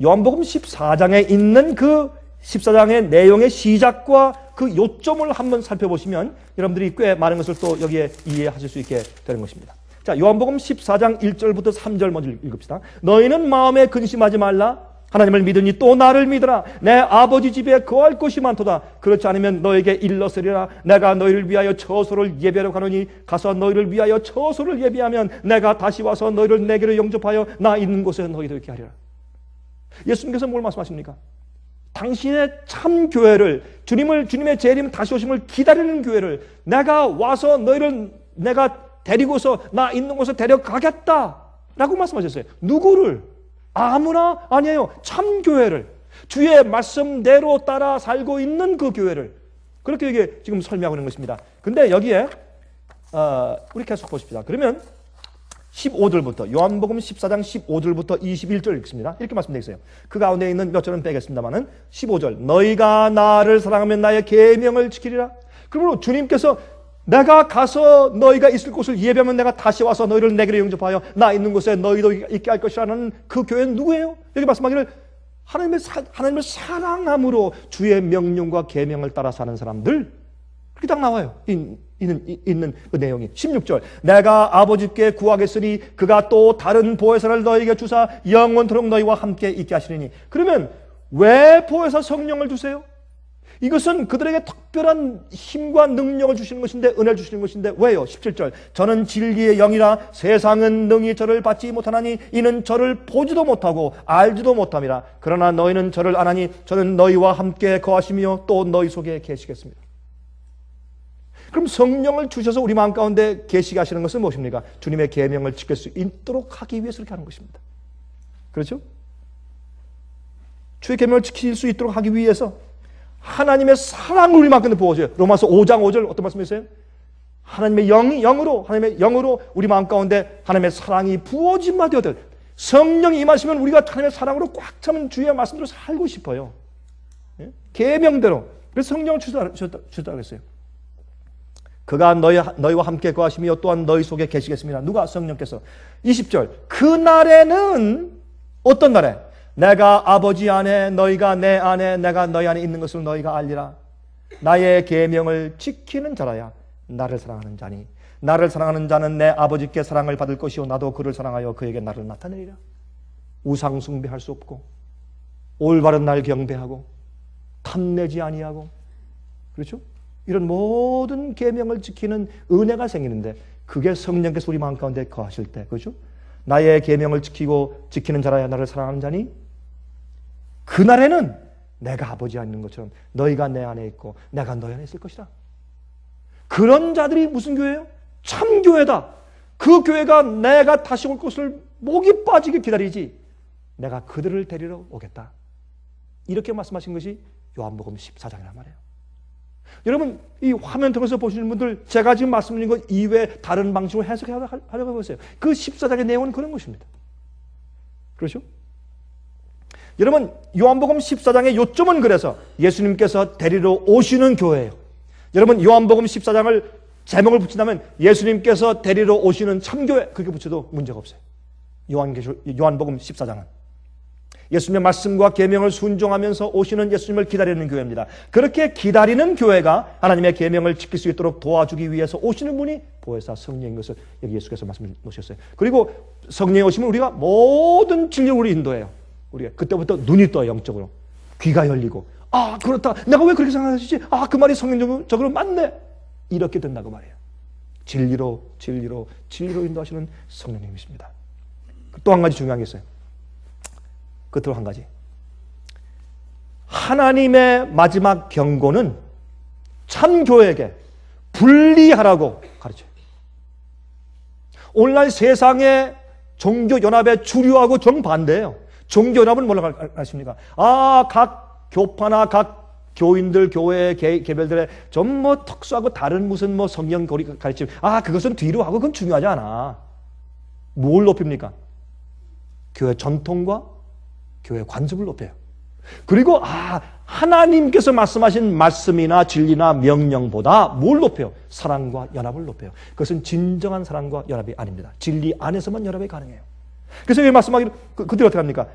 요한복음 14장에 있는 그 14장의 내용의 시작과 그 요점을 한번 살펴보시면 여러분들이 꽤 많은 것을 또 여기에 이해하실 수 있게 되는 것입니다. 자, 요한복음 14장 1절부터 3절 먼저 읽읍시다. 너희는 마음에 근심하지 말라. 하나님을 믿으니 또 나를 믿으라. 내 아버지 집에 거할 곳이 많도다. 그렇지 않으면 너에게 일러서리라. 내가 너희를 위하여 처소를 예비하러 가노니 가서 너희를 위하여 처소를 예비하면 내가 다시 와서 너희를 내게로 영접하여 나 있는 곳에 너희도 있게 하리라. 예수님께서 뭘 말씀하십니까? 당신의 참 교회를 주님의 재림 다시 오심을 기다리는 교회를 내가 와서 너희를 내가 데리고서 나 있는 곳에 데려가겠다라고 말씀하셨어요. 누구를? 아무나 아니에요. 참 교회를 주의 말씀대로 따라 살고 있는 그 교회를 그렇게 이게 지금 설명하고 있는 것입니다. 근데 여기에 우리 계속 보십시다. 그러면 15절부터 요한복음 14장 15절부터 21절 읽습니다. 이렇게 말씀되어 있어요. 그 가운데 있는 몇 절은 빼겠습니다만은 15절 너희가 나를 사랑하면 나의 계명을 지키리라. 그러므로 주님께서 내가 가서 너희가 있을 곳을 예배하면 내가 다시 와서 너희를 내게로 영접하여 나 있는 곳에 너희도 있게 할 것이라는 그 교회는 누구예요? 여기 말씀하기를 하나님을 사랑함으로 주의 명령과 계명을 따라 사는 사람들 그렇게 딱 나와요. 있는 그 내용이 16절 내가 아버지께 구하겠으니 그가 또 다른 보혜사를 너희에게 주사 영원토록 너희와 함께 있게 하시리니. 그러면 왜 보혜사 성령을 주세요? 이것은 그들에게 특별한 힘과 능력을 주시는 것인데 은혜를 주시는 것인데 왜요? 17절 저는 진리의 영이라 세상은 능히 저를 받지 못하나니 이는 저를 보지도 못하고 알지도 못함이라. 그러나 너희는 저를 아나니 저는 너희와 함께 거하시며 또 너희 속에 계시겠습니다. 그럼 성령을 주셔서 우리 마음 가운데 계시게 하시는 것은 무엇입니까? 주님의 계명을 지킬 수 있도록 하기 위해서 그렇게 하는 것입니다. 그렇죠? 주의 계명을 지킬 수 있도록 하기 위해서 하나님의 사랑을 우리 마음 가운데 부어줘요. 로마서 5장 5절 어떤 말씀이세요? 하나님의 영으로 우리 마음 가운데 하나님의 사랑이 부어짐마 되어들 성령이 임하시면 우리가 하나님의 사랑으로 꽉 차면 주의 말씀대로 살고 싶어요. 계명대로. 그래서 성령을 주셨다고 했어요. 그가 너희와 함께 거하시며 또한 너희 속에 계시겠습니다. 누가? 성령께서. 20절. 그날에는 어떤 날에? 내가 아버지 안에 너희가 내 안에 내가 너희 안에 있는 것을 너희가 알리라. 나의 계명을 지키는 자라야 나를 사랑하는 자니 나를 사랑하는 자는 내 아버지께 사랑을 받을 것이요 나도 그를 사랑하여 그에게 나를 나타내리라. 우상 숭배할 수 없고 올바른 날 경배하고 탐내지 아니하고, 그렇죠? 이런 모든 계명을 지키는 은혜가 생기는데 그게 성령께서 우리 마음 가운데 거하실 때, 그렇죠? 나의 계명을 지키고 지키는 자라야 나를 사랑하는 자니 그날에는 내가 아버지 안에 있는 것처럼 너희가 내 안에 있고 내가 너희 안에 있을 것이다. 그런 자들이 무슨 교회예요? 참교회다. 그 교회가 내가 다시 올 것을 목이 빠지게 기다리지 내가 그들을 데리러 오겠다. 이렇게 말씀하신 것이 요한복음 14장이란 말이에요. 여러분, 이 화면 통해서 보시는 분들, 제가 지금 말씀드린 것 이외에 다른 방식으로 해석하려고 해보세요. 그 14장의 내용은 그런 것입니다. 그렇죠? 여러분, 요한복음 14장의 요점은 그래서 예수님께서 데리러 오시는 교회예요. 여러분, 요한복음 14장을 제목을 붙인다면 예수님께서 데리러 오시는 참교회, 그렇게 붙여도 문제가 없어요. 요한복음 14장은 예수님의 말씀과 계명을 순종하면서 오시는 예수님을 기다리는 교회입니다. 그렇게 기다리는 교회가 하나님의 계명을 지킬 수 있도록 도와주기 위해서 오시는 분이 보혜사 성령인 것을 여기 예수께서 말씀해 놓으셨어요. 그리고 성령이 오시면 우리가 모든 진리를 인도해요. 우리가 그때부터 눈이 떠요. 영적으로 귀가 열리고, 아 그렇다, 내가 왜 그렇게 생각하시지? 아 그 말이 성령적으로 맞네. 이렇게 된다고 말이에요. 진리로 인도하시는 성령님이십니다. 또 한 가지 중요한 게 있어요. 끝으로 한 가지. 하나님의 마지막 경고는 참교회에게 분리하라고 가르쳐요. 오늘날 세상의 종교연합의 주류하고 정반대예요. 종교연합은 뭐라고 하십니까? 아, 각 교파나 각 교인들, 교회 개별들의 좀 뭐 특수하고 다른 무슨 뭐 성경 가르침, 아, 그것은 뒤로 하고 그건 중요하지 않아. 뭘 높입니까? 교회 전통과 교회 관습을 높여요. 그리고 하나님께서 말씀하신 말씀이나 진리나 명령보다 뭘 높여요? 사랑과 연합을 높여요. 그것은 진정한 사랑과 연합이 아닙니다. 진리 안에서만 연합이 가능해요. 그래서 여기 말씀하기로 그들이 어떻게 합니까?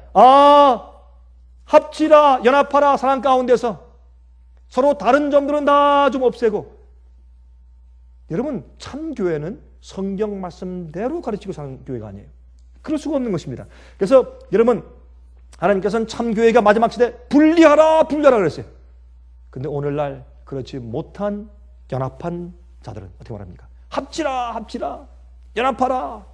합치라, 연합하라, 사랑 가운데서 서로 다른 점들은 다 좀 없애고. 여러분, 참 교회는 성경 말씀대로 가르치고 사는 교회가 아니에요. 그럴 수가 없는 것입니다. 그래서 여러분, 하나님께서는 참교회가 마지막 시대 분리하라 그랬어요. 근데 오늘날 그렇지 못한 연합한 자들은 어떻게 말합니까? 합치라, 연합하라.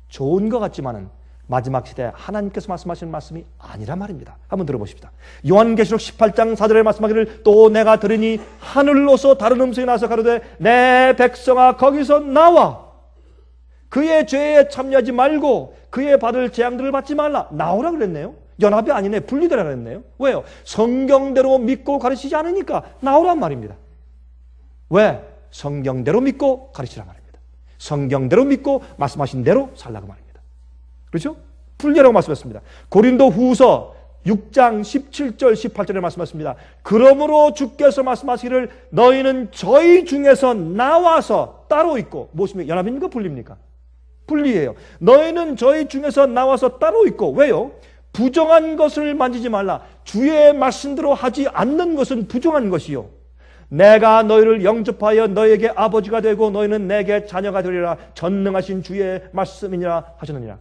좋은 것 같지만은 마지막 시대에 하나님께서 말씀하시는 말씀이 아니란 말입니다. 한번 들어보십시다. 요한계시록 18장 4절에 말씀하기를 또 내가 들으니 하늘로서 다른 음성이 나서 가로되 내 백성아 거기서 나와 그의 죄에 참여하지 말고 그의 받을 재앙들을 받지 말라. 나오라 그랬네요. 연합이 아니네. 분리되라 그랬네요. 왜요? 성경대로 믿고 가르치지 않으니까 나오란 말입니다. 왜? 성경대로 믿고 가르치란 말입니다. 성경대로 믿고 말씀하신 대로 살라고 말입니다. 그렇죠? 분리라고 말씀했습니다. 고린도 후서 6장 17절 18절에 말씀하십니다. 그러므로 주께서 말씀하시기를 너희는 저희 중에서 나와서 따로 있고, 무엇입니까? 연합입니까? 분리입니까? 분리예요. 너희는 저희 중에서 나와서 따로 있고. 왜요? 부정한 것을 만지지 말라. 주의 말씀대로 하지 않는 것은 부정한 것이요 내가 너희를 영접하여 너희에게 아버지가 되고 너희는 내게 자녀가 되리라. 전능하신 주의 말씀이니라 하셨느니라.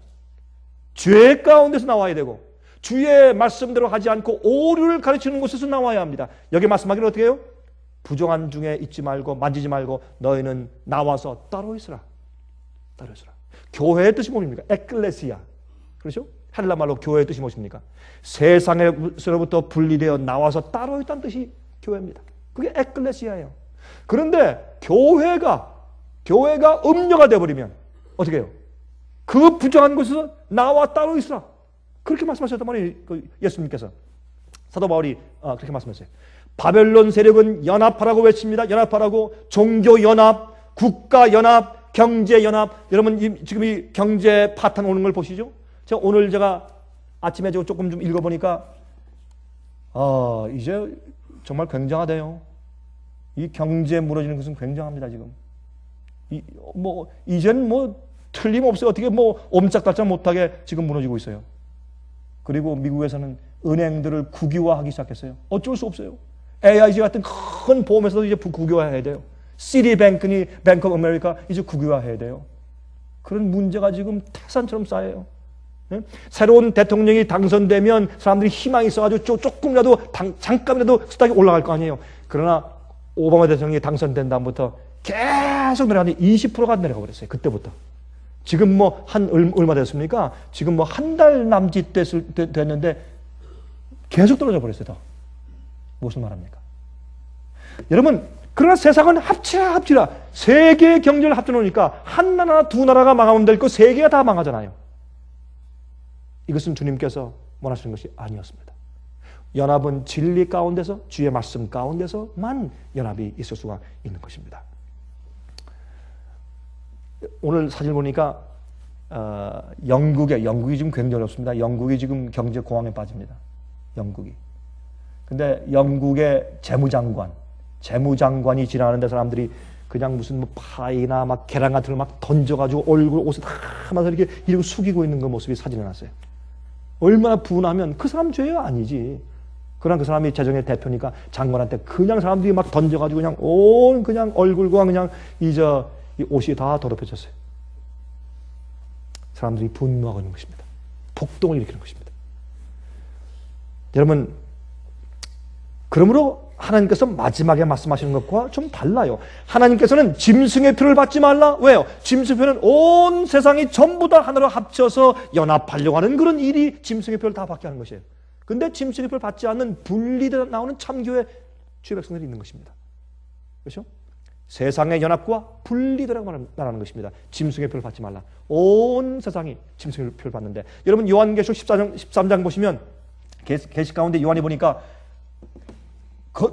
죄 가운데서 나와야 되고 주의 말씀대로 하지 않고 오류를 가르치는 곳에서 나와야 합니다. 여기 말씀하기를 어떻게 해요? 부정한 중에 있지 말고 만지지 말고 너희는 나와서 따로 있으라. 따로 있으라. 교회의 뜻이 뭡니까? 에클레시아. 그렇죠? 헬라 말로 교회의 뜻이 무엇입니까? 세상에서부터 분리되어 나와서 따로 있다는 뜻이 교회입니다. 그게 에클레시아예요. 그런데 교회가 음녀가 되어버리면 어떻게 해요? 그 부정한 곳에서 나와 따로 있으라. 그렇게 말씀하셨단 말이에요. 예수님께서. 사도 바울이 그렇게 말씀하셨어요. 바벨론 세력은 연합하라고 외칩니다. 연합하라고. 종교연합, 국가연합, 경제연합. 여러분 지금 이 경제 파탄 오는 걸 보시죠? 제가 오늘 아침에 조금 좀 읽어보니까 이제 정말 굉장하대요. 이 경제 무너지는 것은 굉장합니다, 지금. 이제는 틀림없어요. 어떻게 옴짝달짝 못하게 지금 무너지고 있어요. 그리고 미국에서는 은행들을 국유화하기 시작했어요. 어쩔 수 없어요. AIG 같은 큰 보험에서도 이제 국유화해야 돼요. 시티뱅크니 뱅크 오브 아메리카 이제 국유화해야 돼요. 그런 문제가 지금 태산처럼 쌓여요. 새로운 대통령이 당선되면 사람들이 희망이 있어가지고 조금이라도 잠깐이라도 스탁이 올라갈 거 아니에요. 그러나 오바마 대통령이 당선된 다음부터 계속 내려가는데 20%가 내려가 버렸어요. 그때부터. 지금 얼마 됐습니까? 지금 한 달 남짓 됐는데 계속 떨어져 버렸어요. 더. 무슨 말합니까? 여러분, 그러나 세상은 합치라. 세계의 경제를 합쳐놓으니까 한 나라, 두 나라가 망하면 될 거 세계가 다 망하잖아요. 이것은 주님께서 원하시는 것이 아니었습니다. 연합은 진리 가운데서, 주의 말씀 가운데서만 연합이 있을 수가 있는 것입니다. 오늘 사진 보니까 영국이 지금 굉장히 어렵습니다. 영국이 지금 경제 공황에 빠집니다. 영국이. 근데 영국의 재무장관이 지나가는데 사람들이 그냥 무슨 파이나 계란 같은 걸 던져가지고 얼굴 옷에 다 하면서 이렇게 숙이고 있는 그 모습이 사진에 났어요. 얼마나 분하면 그 사람 죄가 아니지. 그러나 그 사람이 재정의 대표니까 장관한테 그냥 사람들이 던져가지고 그냥 얼굴과 그냥 이 옷이 다 더럽혀졌어요. 사람들이 분노하고 있는 것입니다. 폭동을 일으키는 것입니다. 여러분, 그러므로 하나님께서 마지막에 말씀하시는 것과 좀 달라요. 하나님께서는 짐승의 표를 받지 말라. 왜요? 짐승의 표는 온 세상이 전부 다 하나로 합쳐서 연합하려고 하는 그런 일이 짐승의 표를 다 받게 하는 것이에요. 근데 짐승의 표를 받지 않는 분리되어 나오는 참교회 주의 백성들이 있는 것입니다. 그렇죠? 세상의 연합과 분리되라고 말하는 것입니다. 짐승의 표를 받지 말라. 온 세상이 짐승의 표를 받는데, 여러분 요한계시록 13장 보시면 계시 가운데 요한이 보니까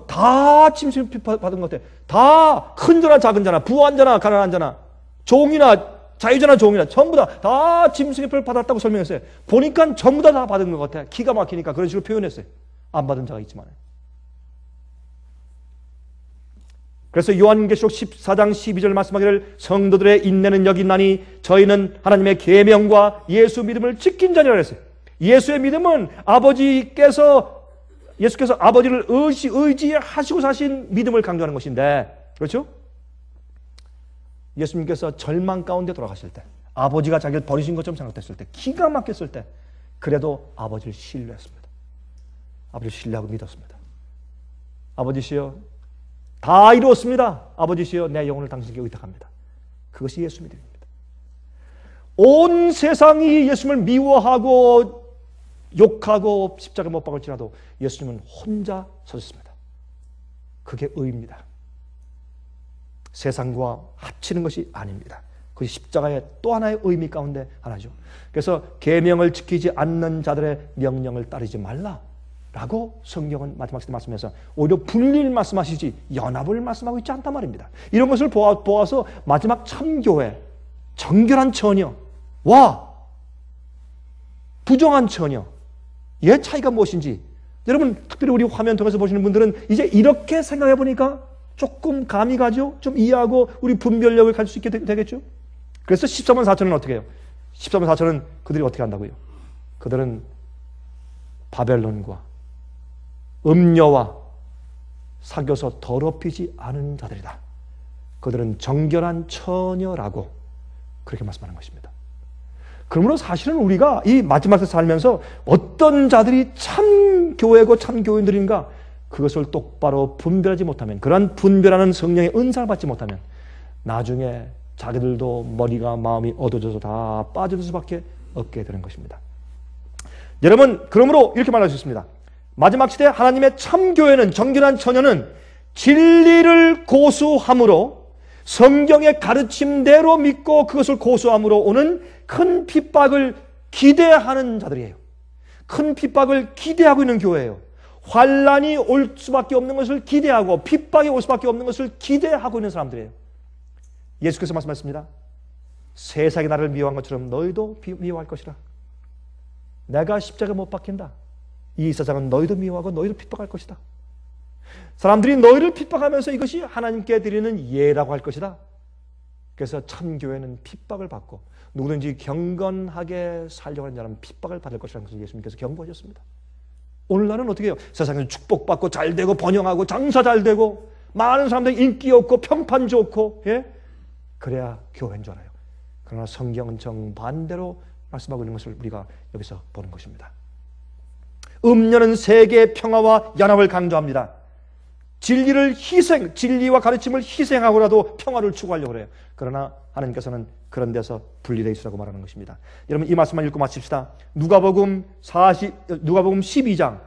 다 짐승의 표 받은 것 같아. 다 큰 자나 작은 자나 부한 자나 가난한 자나 종이나 자유자나 종이나 전부 다 짐승의 표를 받았다고 설명했어요. 보니까 전부 다 받은 것 같아. 기가 막히니까 그런 식으로 표현했어요. 안 받은 자가 있지만. 그래서 요한계시록 14장 12절 말씀하기를 성도들의 인내는 여기 있나니 저희는 하나님의 계명과 예수 믿음을 지킨 자니라 그랬어요. 예수의 믿음은 예수께서 아버지를 의지하시고 사신 믿음을 강조하는 것인데, 그렇죠? 예수님께서 절망 가운데 돌아가실 때, 아버지가 자기를 버리신 것처럼 생각됐을 때, 기가 막혔을 때, 그래도 아버지를 신뢰했습니다. 아버지를 신뢰하고 믿었습니다. 아버지시여, 다 이루었습니다. 아버지시여, 내 영혼을 당신께 의탁합니다. 그것이 예수 믿음입니다. 온 세상이 예수님을 미워하고 욕하고 십자가 못 박을지라도 예수님은 혼자 서셨습니다. 그게 의입니다. 세상과 합치는 것이 아닙니다. 그것이 십자가의 또 하나의 의미 가운데 하나죠. 그래서 계명을 지키지 않는 자들의 명령을 따르지 말라라고 성경은 마지막 시대 말씀에서 오히려 분리를 말씀하시지 연합을 말씀하고 있지 않단 말입니다. 이런 것을 보아서 마지막 참교회, 정결한 처녀와 부정한 처녀, 의 차이가 무엇인지, 여러분 특별히 우리 화면 통해서 보시는 분들은 이제 이렇게 생각해 보니까 조금 감이 가죠? 좀 이해하고 우리 분별력을 가질 수 있게 되겠죠? 그래서 14만 4천은 어떻게 해요? 14만 4천은 그들이 어떻게 한다고요? 그들은 바벨론과 음녀와 사귀어서 더럽히지 않은 자들이다. 그들은 정결한 처녀라고 그렇게 말씀하는 것입니다. 그러므로 사실은 우리가 이 마지막에 살면서 어떤 자들이 참 교회고 참 교인들인가 그것을 똑바로 분별하지 못하면, 그런 분별하는 성령의 은사를 받지 못하면 나중에 자기들도 머리가 마음이 어두워져서 다 빠질 수밖에 없게 되는 것입니다. 여러분, 그러므로 이렇게 말할 수 있습니다. 마지막 시대 하나님의 참 교회는, 정결한 처녀는 진리를 고수함으로, 성경의 가르침대로 믿고 그것을 고수함으로 오는 큰 핍박을 기대하는 자들이에요. 큰 핍박을 기대하고 있는 교회예요. 환난이 올 수밖에 없는 것을 기대하고 핍박이 올 수밖에 없는 것을 기대하고 있는 사람들이에요. 예수께서 말씀하셨습니다. 세상이 나를 미워한 것처럼 너희도 미워할 것이라. 내가 십자가 못 박힌다. 이 세상은 너희도 미워하고 너희도 핍박할 것이다. 사람들이 너희를 핍박하면서 이것이 하나님께 드리는 예라고 할 것이다. 그래서 참교회는 핍박을 받고 누구든지 경건하게 살려고 하는 자는 핍박을 받을 것이라는 것을 예수님께서 경고하셨습니다. 오늘날은 어떻게 해요? 세상에서 축복받고 잘되고 번영하고 장사 잘되고 많은 사람들이 인기 없고 평판 좋고, 예? 그래야 교회인 줄 알아요. 그러나 성경은 정반대로 말씀하고 있는 것을 우리가 여기서 보는 것입니다. 음료는 세계의 평화와 연합을 강조합니다. 진리와 가르침을 희생하고라도 평화를 추구하려고 그래요. 그러나 하나님께서는 그런 데서 분리되어 있으라고 말하는 것입니다. 여러분 이 말씀만 읽고 마칩시다. 누가복음 12장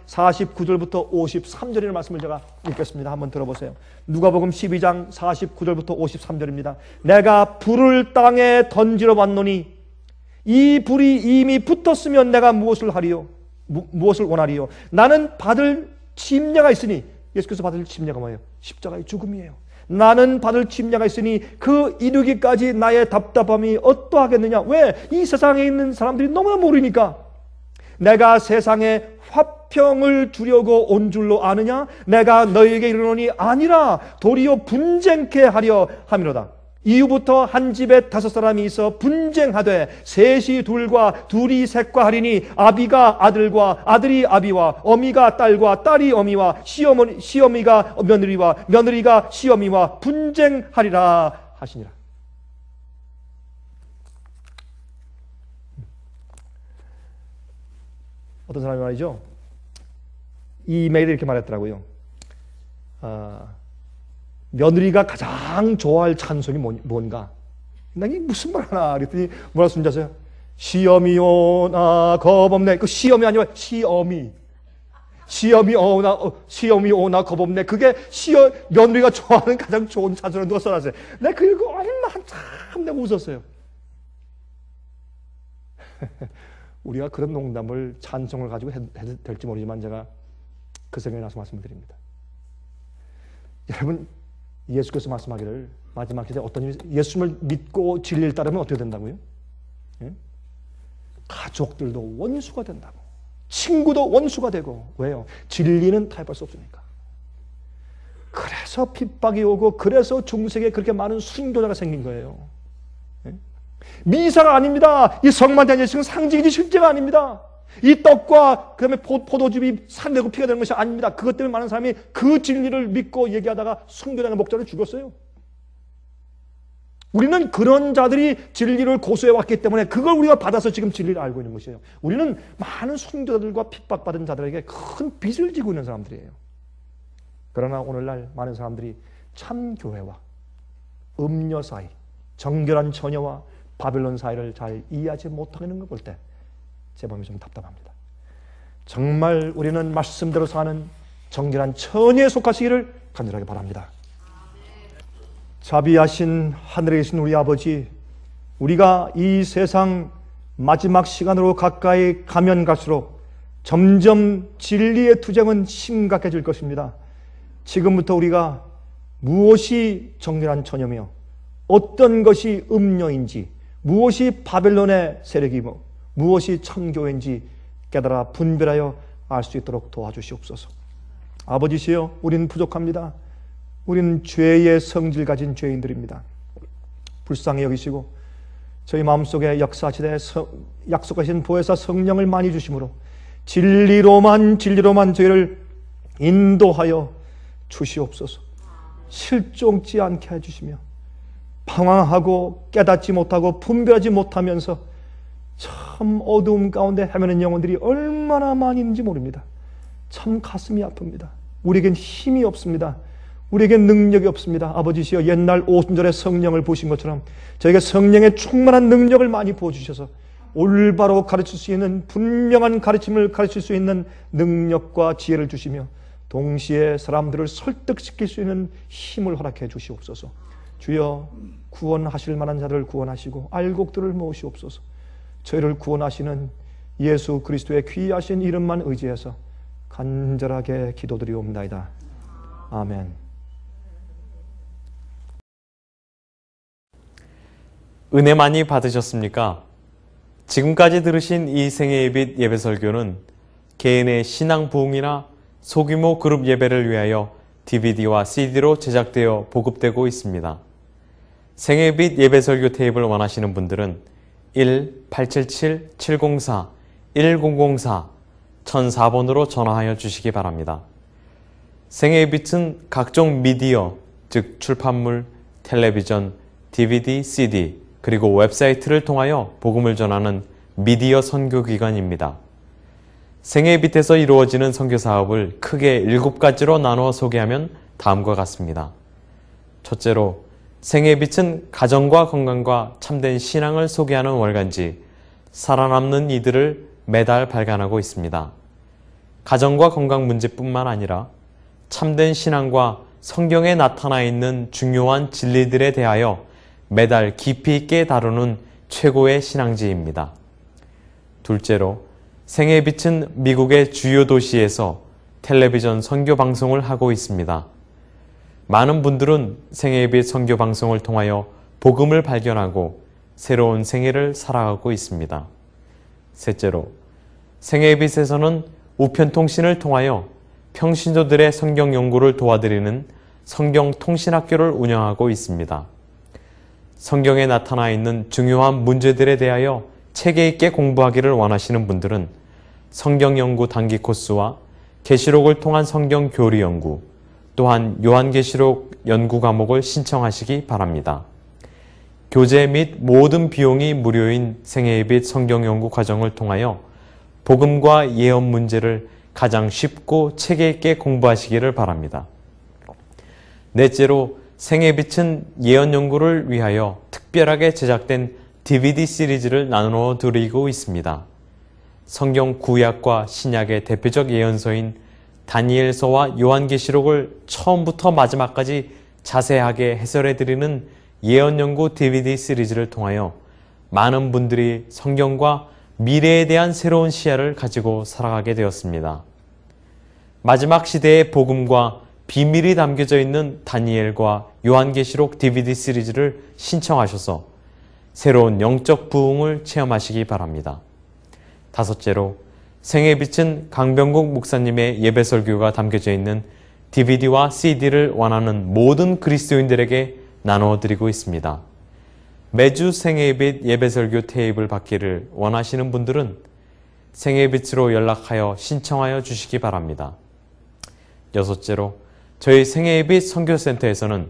49절부터 53절이라는 말씀을 제가 읽겠습니다. 한번 들어보세요. 누가복음 12장 49절부터 53절입니다. 내가 불을 땅에 던지러 왔노니 이 불이 이미 붙었으면 내가 무엇을 하리요? 무엇을 원하리요? 나는 받을 침례가 있으니, 예수께서 받을 침례가 뭐예요? 십자가의 죽음이에요. 나는 받을 침례가 있으니 그 이루기까지 나의 답답함이 어떠하겠느냐? 왜? 이 세상에 있는 사람들이 너무나 모르니까. 내가 세상에 화평을 주려고 온 줄로 아느냐? 내가 너희에게 이르노니 아니라 도리어 분쟁케 하려 함이로다. 이후부터 한 집에 5사람이 있어 분쟁하되 셋이 둘과 둘이 셋과 하리니 아비가 아들과 아들이 아비와 어미가 딸과 딸이 어미와 시어미가 며느리와 며느리가 시어미와 분쟁하리라 하시니라. 어떤 사람이 말이죠. 이 이메일에 이렇게 말했더라고요. 며느리가 가장 좋아할 찬송이 뭔가? 나 이게 무슨 말 하나? 그랬더니 뭐라 쓴지 아세요? 시어미 오나 겁없네. 그 시어미 아니라 시어미. 시어미 오나 겁없네. 그게 며느리가 좋아하는 가장 좋은 찬송을 누가 써놨어요. 내가 그 읽고 얼마 한참 내가 웃었어요. 우리가 그런 농담을 찬송을 가지고 해도 될지 모르지만 제가 그 생각이 나서 말씀드립니다. 여러분 예수께서 말씀하기를 마지막 시대에 어떤 일이 예수님을 믿고 진리를 따르면 어떻게 된다고요? 예? 가족들도 원수가 된다고. 친구도 원수가 되고. 왜요? 진리는 타협할 수 없으니까. 그래서 핍박이 오고 그래서 중세에 그렇게 많은 순교자가 생긴 거예요. 예? 미사가 아닙니다. 이 성만 대한 예수는 상징이지 실제가 아닙니다. 이 떡과 그다음에 포도즙이 산되고 피가 되는 것이 아닙니다. 그것 때문에 많은 사람이 그 진리를 믿고 얘기하다가 순교자의 목자를 죽였어요. 우리는 그런 자들이 진리를 고수해 왔기 때문에 그걸 우리가 받아서 지금 진리를 알고 있는 것이에요. 우리는 많은 순교자들과 핍박받은 자들에게 큰 빚을 지고 있는 사람들이에요. 그러나 오늘날 많은 사람들이 참 교회와 음녀 사이, 정결한 처녀와 바벨론 사이를 잘 이해하지 못하는 걸 볼 때 제 마음이 좀 답답합니다. 정말 우리는 말씀대로 사는 정결한 처녀에 속하시기를 간절하게 바랍니다. 자비하신 하늘에 계신 우리 아버지, 우리가 이 세상 마지막 시간으로 가까이 가면 갈수록 점점 진리의 투쟁은 심각해질 것입니다. 지금부터 우리가 무엇이 정결한 처녀며 어떤 것이 음녀인지, 무엇이 바벨론의 세력이며 무엇이 참교회인지 깨달아 분별하여 알 수 있도록 도와주시옵소서. 아버지시여, 우리는 부족합니다. 우리는 죄의 성질 가진 죄인들입니다. 불쌍히 여기시고 저희 마음속에 역사시대에 약속하신 보혜사 성령을 많이 주심으로 진리로만 저희를 인도하여 주시옵소서. 실종치 않게 해주시며 방황하고 깨닫지 못하고 분별하지 못하면서 참 어두움 가운데 헤매는 영혼들이 얼마나 많이 있는지 모릅니다. 참 가슴이 아픕니다. 우리에겐 힘이 없습니다. 우리에겐 능력이 없습니다. 아버지시여, 옛날 오순절에 성령을 부으신 것처럼 저에게 성령의 충만한 능력을 많이 부어주셔서 올바로 가르칠 수 있는, 분명한 가르침을 가르칠 수 있는 능력과 지혜를 주시며 동시에 사람들을 설득시킬 수 있는 힘을 허락해 주시옵소서. 주여, 구원하실 만한 자들을 구원하시고 알곡들을 모으시옵소서. 저희를 구원하시는 예수 그리스도의 귀하신 이름만 의지해서 간절하게 기도드리옵나이다. 아멘. 은혜 많이 받으셨습니까? 지금까지 들으신 이 생애의 빛 예배설교는 개인의 신앙 부흥이나 소규모 그룹 예배를 위하여 DVD와 CD로 제작되어 보급되고 있습니다. 생애빛 예배설교 테이프를 원하시는 분들은 1-877-704-1004 1004번으로 전화하여 주시기 바랍니다. 생애빛은 각종 미디어, 즉 출판물, 텔레비전, DVD, CD, 그리고 웹사이트를 통하여 복음을 전하는 미디어 선교기관입니다. 생애빛에서 이루어지는 선교사업을 크게 7가지로 나누어 소개하면 다음과 같습니다. 첫째로, 생애빛은 가정과 건강과 참된 신앙을 소개하는 월간지 살아남는 이들을 매달 발간하고 있습니다. 가정과 건강 문제뿐만 아니라 참된 신앙과 성경에 나타나 있는 중요한 진리들에 대하여 매달 깊이 있게 다루는 최고의 신앙지입니다. 둘째로, 생애빛은 미국의 주요 도시에서 텔레비전 선교 방송을 하고 있습니다. 많은 분들은 생애빛 선교 방송을 통하여 복음을 발견하고 새로운 생애를 살아가고 있습니다. 셋째로, 생애빛에서는 우편통신을 통하여 평신도들의 성경 연구를 도와드리는 성경통신학교를 운영하고 있습니다. 성경에 나타나 있는 중요한 문제들에 대하여 체계 있게 공부하기를 원하시는 분들은 성경 연구 단기 코스와 계시록을 통한 성경 교리 연구, 또한 요한계시록 연구 과목을 신청하시기 바랍니다. 교재 및 모든 비용이 무료인 생애빛 성경 연구 과정을 통하여 복음과 예언 문제를 가장 쉽고 체계 있게 공부하시기를 바랍니다. 넷째로, 생애빛은 예언 연구를 위하여 특별하게 제작된 DVD 시리즈를 나누어 드리고 있습니다. 성경 구약과 신약의 대표적 예언서인 다니엘서와 요한계시록을 처음부터 마지막까지 자세하게 해설해드리는 예언 연구 DVD 시리즈를 통하여 많은 분들이 성경과 미래에 대한 새로운 시야를 가지고 살아가게 되었습니다. 마지막 시대의 복음과 비밀이 담겨져 있는 다니엘과 요한계시록 DVD 시리즈를 신청하셔서 새로운 영적 부흥을 체험하시기 바랍니다. 다섯째로, 생애빛은 강병국 목사님의 예배설교가 담겨져 있는 DVD와 CD를 원하는 모든 그리스도인들에게 나누어 드리고 있습니다. 매주 생애빛 예배설교 테이프를 받기를 원하시는 분들은 생애빛으로 연락하여 신청하여 주시기 바랍니다. 여섯째로, 저희 생애빛 선교센터에서는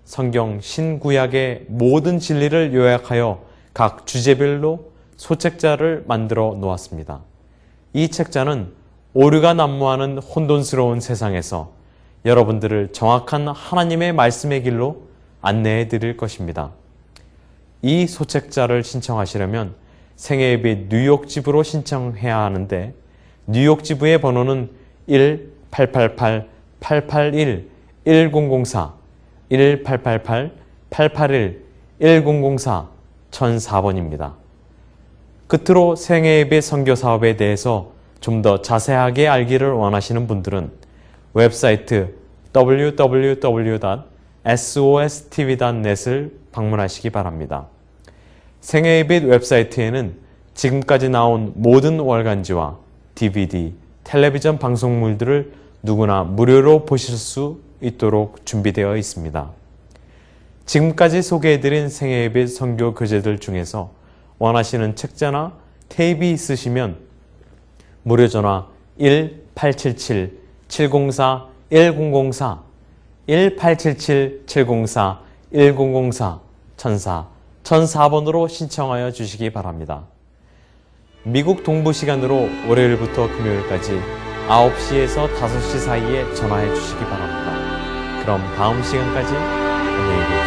성경 신구약의 모든 진리를 요약하여 각 주제별로 소책자를 만들어 놓았습니다. 이 책자는 오류가 난무하는 혼돈스러운 세상에서 여러분들을 정확한 하나님의 말씀의 길로 안내해 드릴 것입니다. 이 소책자를 신청하시려면 생애빛 뉴욕 지부로 신청해야 하는데, 뉴욕 지부의 번호는 1-888-881-1004, 1-888-881-1004, 1004번입니다. 끝으로 생애빛 선교 사업에 대해서 좀 더 자세하게 알기를 원하시는 분들은 웹사이트 www.sostv.net을 방문하시기 바랍니다. 생애빛 웹사이트에는 지금까지 나온 모든 월간지와 DVD, 텔레비전 방송물들을 누구나 무료로 보실 수 있도록 준비되어 있습니다. 지금까지 소개해드린 생애빛 선교 교재들 중에서 원하시는 책자나 테이프 있으시면 무료 전화 1-877-704-1004, 1-877-704-1004, 1004번으로 신청하여 주시기 바랍니다. 미국 동부 시간으로 월요일부터 금요일까지 9시에서 5시 사이에 전화해 주시기 바랍니다. 그럼 다음 시간까지 안녕히 계세요.